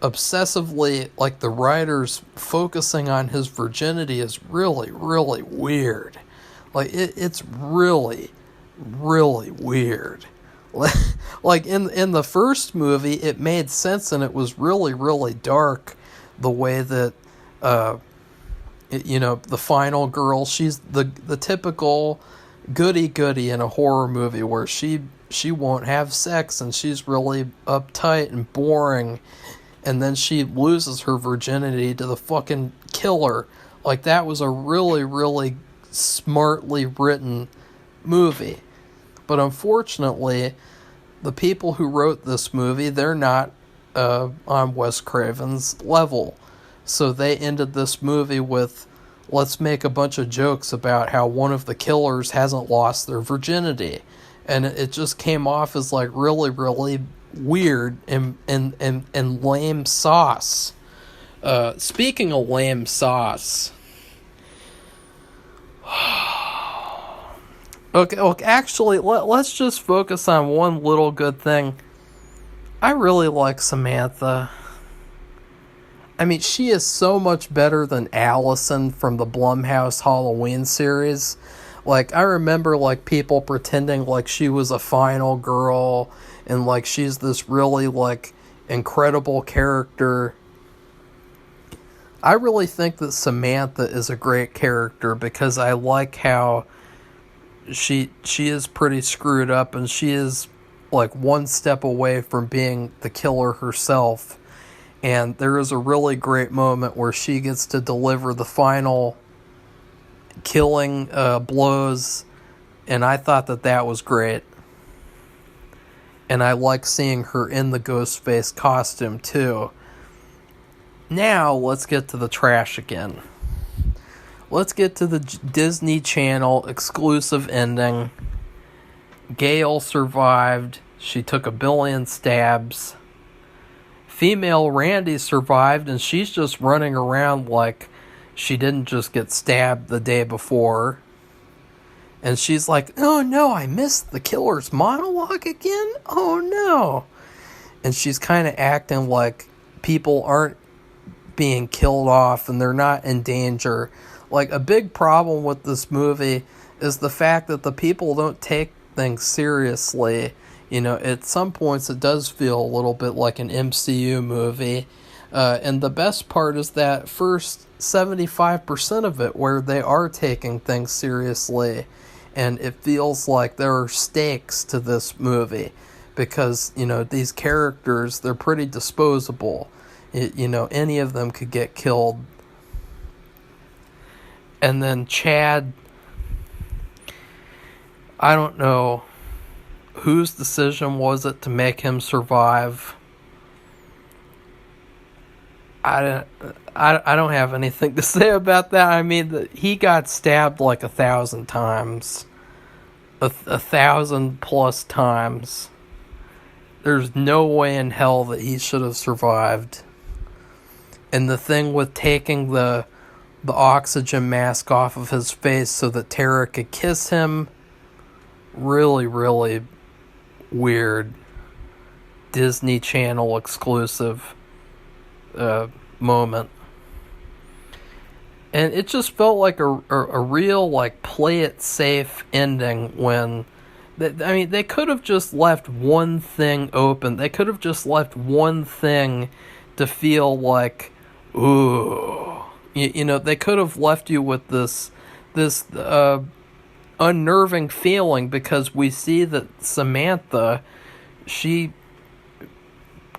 obsessively, like, the writers focusing on his virginity is really, really weird. Like, it's really, really weird. Like, in the first movie, it made sense, and it was really, really dark, the way that, you know, the final girl, she's the typical goody-goody in a horror movie, where she won't have sex, and she's really uptight and boring, and then she loses her virginity to the fucking killer. Like, that was a really, really smartly written movie. But unfortunately, the people who wrote this movie, they're not on Wes Craven's level. So they ended this movie with, let's make a bunch of jokes about how one of the killers hasn't lost their virginity. And it just came off as, like, really, really weird and lame sauce. Speaking of lame sauce, okay, actually, let's just focus on one little good thing. I really like Samantha. I mean, she is so much better than Allison from the Blumhouse Halloween series. Like, I remember, like, people pretending like she was a final girl, and, like, she's this really, like, incredible character. I really think that Samantha is a great character, because I like how she is pretty screwed up, and she is, like, one step away from being the killer herself. And there is a really great moment where she gets to deliver the final killing blows, and I thought that was great. And I like seeing her in the Ghostface costume too. Now let's get to the trash again. Let's get to the Disney Channel exclusive ending. Gail survived. She took 1 billion stabs. Female Randy survived, and she's just running around like she didn't just get stabbed the day before. And she's like, oh no, I missed the killer's monologue again? Oh no. And she's kind of acting like people aren't being killed off and they're not in danger. Like, a big problem with this movie is the fact that the people don't take things seriously. You know, at some points it does feel a little bit like an MCU movie. And the best part is that first 75% of it, where they are taking things seriously. And it feels like there are stakes to this movie. because, these characters, they're pretty disposable. Any of them could get killed. And then Chad, I don't know whose decision was it to make him survive. I don't have anything to say about that. I mean, he got stabbed like 1,000 times. 1,000 plus times. There's no way in hell that he should have survived. And the thing with taking the oxygen mask off of his face so that Tara could kiss him, really, really weird Disney Channel exclusive moment. And it just felt like a real, like, play it safe ending when... they could have just left one thing open. They could have just left one thing to feel like, ooh. They could have left you with this unnerving feeling, because we see that Samantha, she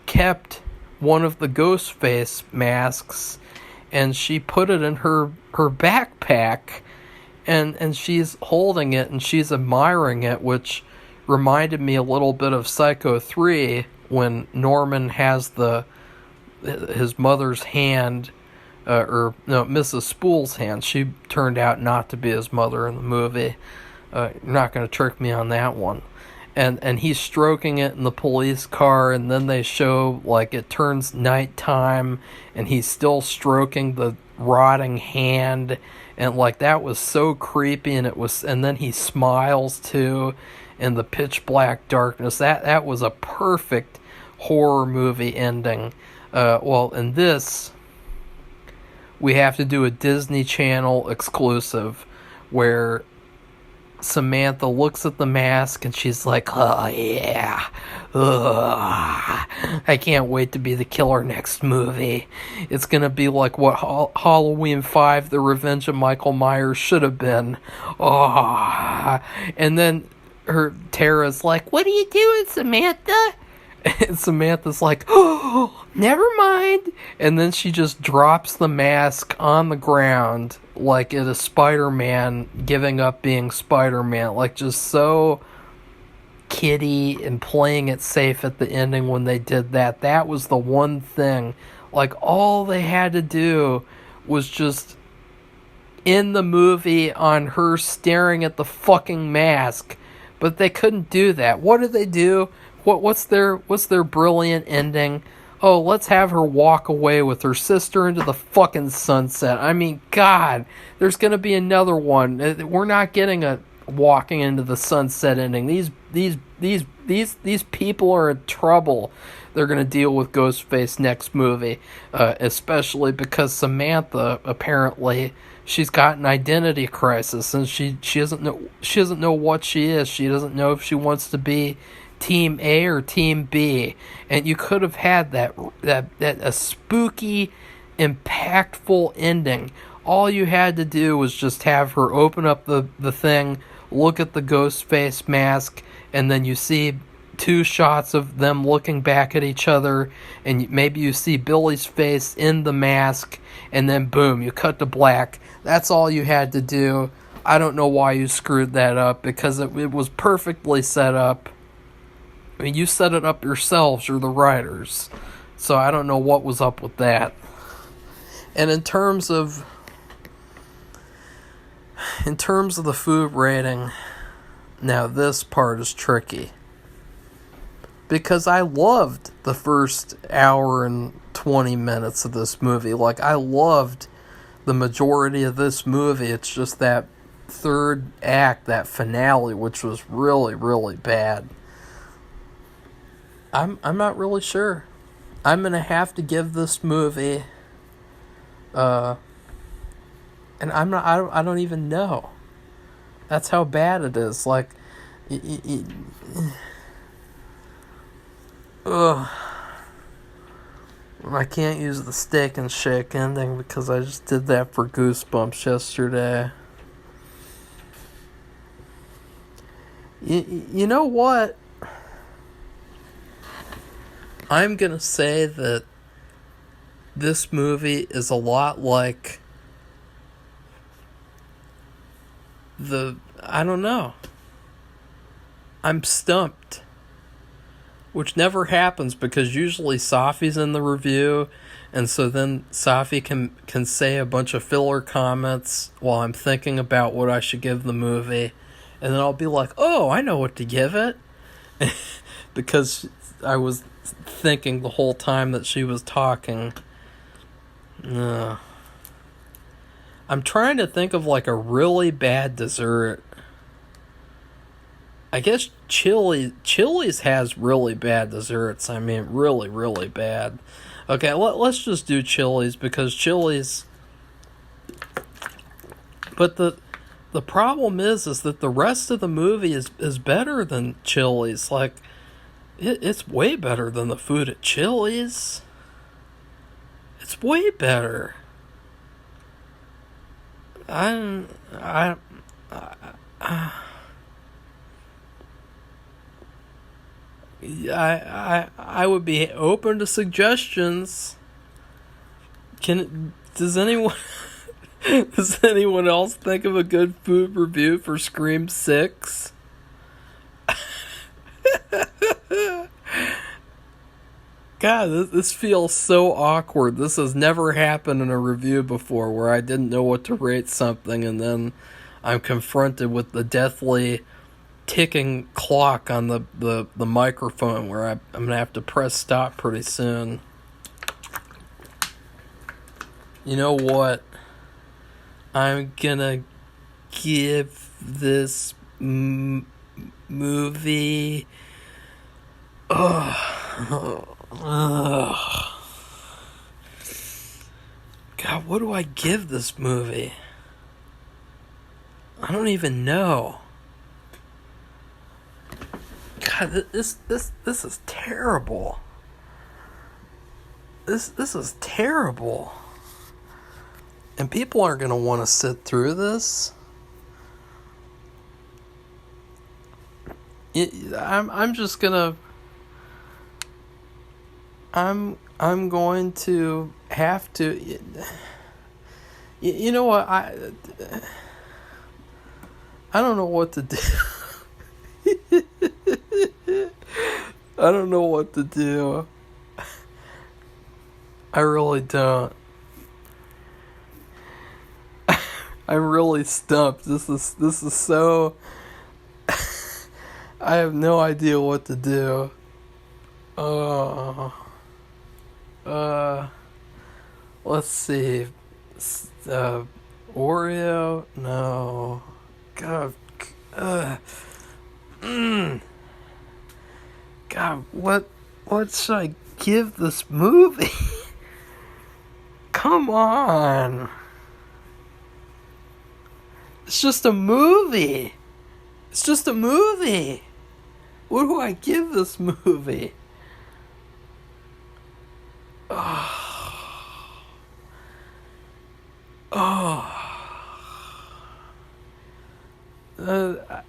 kept one of the ghost face masks and she put it in her backpack, and she's holding it and she's admiring it, which reminded me a little bit of Psycho 3 when Norman has his mother's hand, Mrs. Spool's hand. She turned out not to be his mother in the movie. You're not going to trick me on that one. And he's stroking it in the police car, and then they show, like, it turns nighttime, and he's still stroking the rotting hand, and, like, that was so creepy, and then he smiles, too, in the pitch black darkness. That was a perfect horror movie ending. In this, we have to do a Disney Channel exclusive, where Samantha looks at the mask and she's like, oh yeah, I can't wait to be the killer next movie. It's gonna be like what Halloween 5, The Revenge of Michael Myers should have been. And then Tara's like, what are you doing, Samantha? And Samantha's like, oh, never mind. And then she just drops the mask on the ground like it is Spider-Man giving up being Spider-Man. Like, just so kiddie and playing it safe at the ending when they did that. That was the one thing. Like, all they had to do was just end the movie on her staring at the fucking mask. But they couldn't do that. What did they do? What's their brilliant ending? Oh, let's have her walk away with her sister into the fucking sunset. I mean, God, there's gonna be another one. We're not getting a walking into the sunset ending. These people are in trouble. They're gonna deal with Ghostface next movie, especially because Samantha, apparently, she's got an identity crisis, and she doesn't know what she is. She doesn't know if she wants to be Team A or Team B. And you could have had that a spooky, impactful ending. All you had to do was just have her open up the thing, look at the ghost face mask, and then you see 2 shots of them looking back at each other, and maybe you see Billy's face in the mask, and then boom, you cut to black. That's all you had to do. I don't know why you screwed that up, because it was perfectly set up. I mean, you set it up yourselves, you're the writers. So I don't know what was up with that. And in terms of the food rating, now this part is tricky. Because I loved the first hour and 20 minutes of this movie. Like, I loved the majority of this movie. It's just that third act, that finale, which was really, really bad. I'm not really sure. I'm gonna have to give this movie, and I don't even know. That's how bad it is. Like, ugh. I can't use the steak and shake ending because I just did that for Goosebumps yesterday. You know what? I'm gonna say that this movie is a lot like I don't know. I'm stumped. Which never happens because usually Safi's in the review, and so then Safi can say a bunch of filler comments while I'm thinking about what I should give the movie, and then I'll be like, oh, I know what to give it. Because I was thinking the whole time that she was talking. I'm trying to think of like a really bad dessert. I guess Chili's has really bad desserts. I mean, really, really bad. Okay, let's just do Chili's because Chili's... But the problem is that the rest of the movie is better than Chili's. Like, it's way better than the food at Chili's. It's way better. I would be open to suggestions. Does anyone else think of a good food review for Scream 6? God, this feels so awkward. This has never happened in a review before where I didn't know what to rate something and then I'm confronted with the deathly ticking clock on the microphone where I'm going to have to press stop pretty soon. You know what? I'm going to give this movie... God, what do I give this movie? I don't even know. God, this is terrible. This is terrible. And people aren't going to want to sit through this. I'm just going to... I'm going to have to... You know what? I don't know what to do. I don't know what to do. I really don't. I'm really stumped. This is so... I have no idea what to do. Let's see. Oreo? No. God. God, what should I give this movie? Come on. It's just a movie. It's just a movie. What do I give this movie?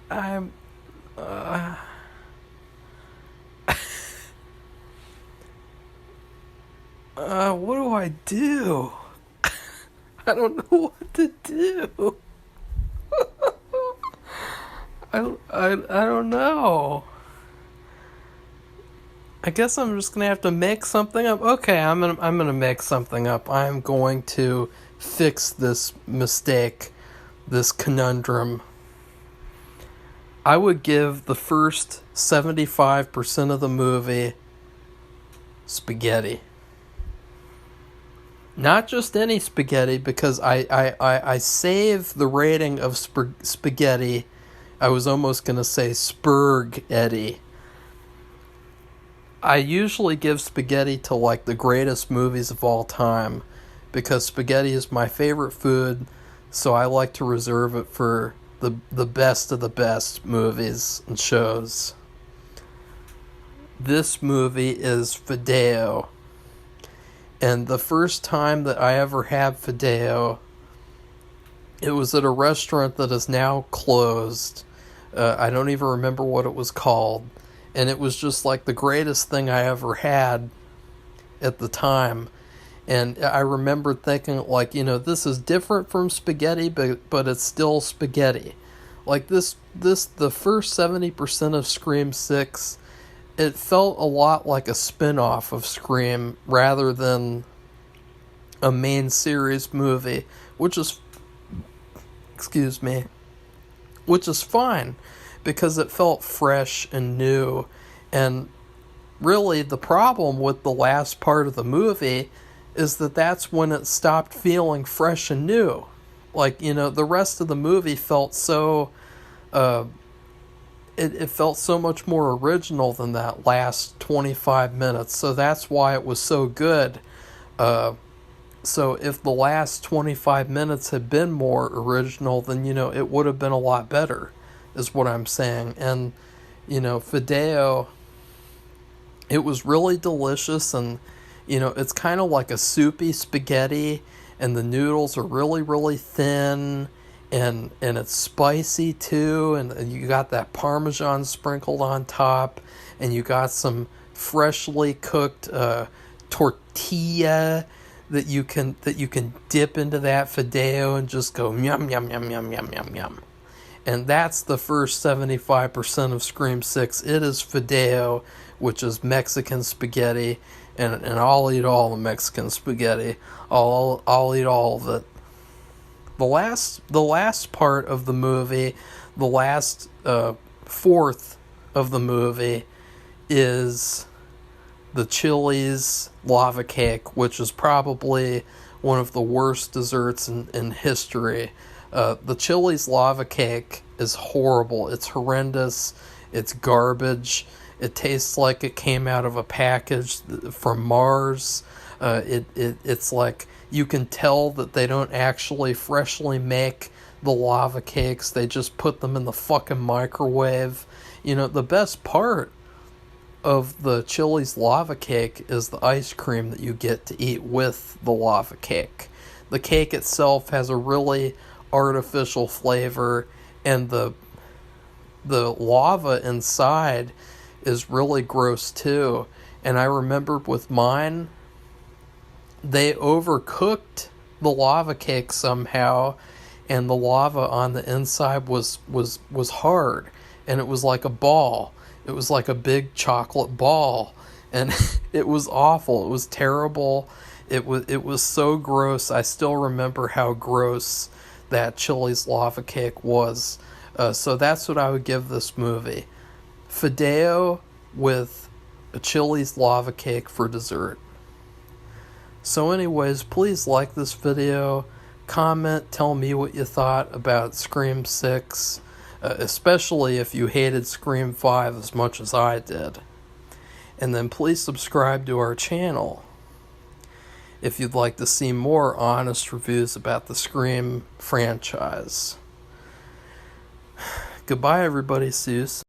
I'm... what do I do? I don't know what to do. I don't know. I guess I'm just gonna have to make something up. Okay, I'm gonna make something up. I'm going to fix this mistake, this conundrum. I would give the first 75% of the movie spaghetti. Not just any spaghetti, because I save the rating of spaghetti. I was almost going to say Spurg-etti. I usually give spaghetti to like the greatest movies of all time, because spaghetti is my favorite food, so I like to reserve it for the best of the best movies and shows. This movie is Fideo. And the first time that I ever had Fideo, it was at a restaurant that is now closed. I don't even remember what it was called. And it was just like the greatest thing I ever had at the time. And I remember thinking, like, this is different from spaghetti, but it's still spaghetti. Like, the first 70% of Scream 6, it felt a lot like a spin-off of Scream rather than a main series movie, which is fine, because it felt fresh and new. And really, the problem with the last part of the movie is that's when it stopped feeling fresh and new. Like, the rest of the movie felt so it felt so much more original than that last 25 minutes. So that's why it was so good. So if the last 25 minutes had been more original, then, it would have been a lot better, is what I'm saying. And, Fideo, it was really delicious, and, it's kind of like a soupy spaghetti, and the noodles are really, really thin, and it's spicy too, and you got that Parmesan sprinkled on top, and you got some freshly cooked tortilla that you can dip into that Fideo and just go yum yum yum yum yum yum yum. And that's the first 75% of Scream 6. It is Fideo, which is Mexican spaghetti, and I'll eat all the Mexican spaghetti. I'll eat all of it. The last part of the movie, the last fourth of the movie, is the Chili's lava cake, which is probably one of the worst desserts in history. The Chili's lava cake is horrible. It's horrendous. It's garbage. It tastes like it came out of a package from Mars. It's like, you can tell that they don't actually freshly make the lava cakes. They just put them in the fucking microwave. The best part of the Chili's lava cake is the ice cream that you get to eat with the lava cake. The cake itself has a really artificial flavor, and the lava inside is really gross too. And I remember with mine, they overcooked the lava cake somehow, and the lava on the inside was hard, and it was like a ball. It was like a big chocolate ball, and it was awful. It was terrible. It was so gross. I still remember how gross that Chili's lava cake was. So that's what I would give this movie. Fideo with a Chili's lava cake for dessert. So anyways, please like this video, comment, tell me what you thought about Scream 6, especially if you hated Scream 5 as much as I did. And then please subscribe to our channel if you'd like to see more honest reviews about the Scream franchise. Goodbye everybody, Seuss.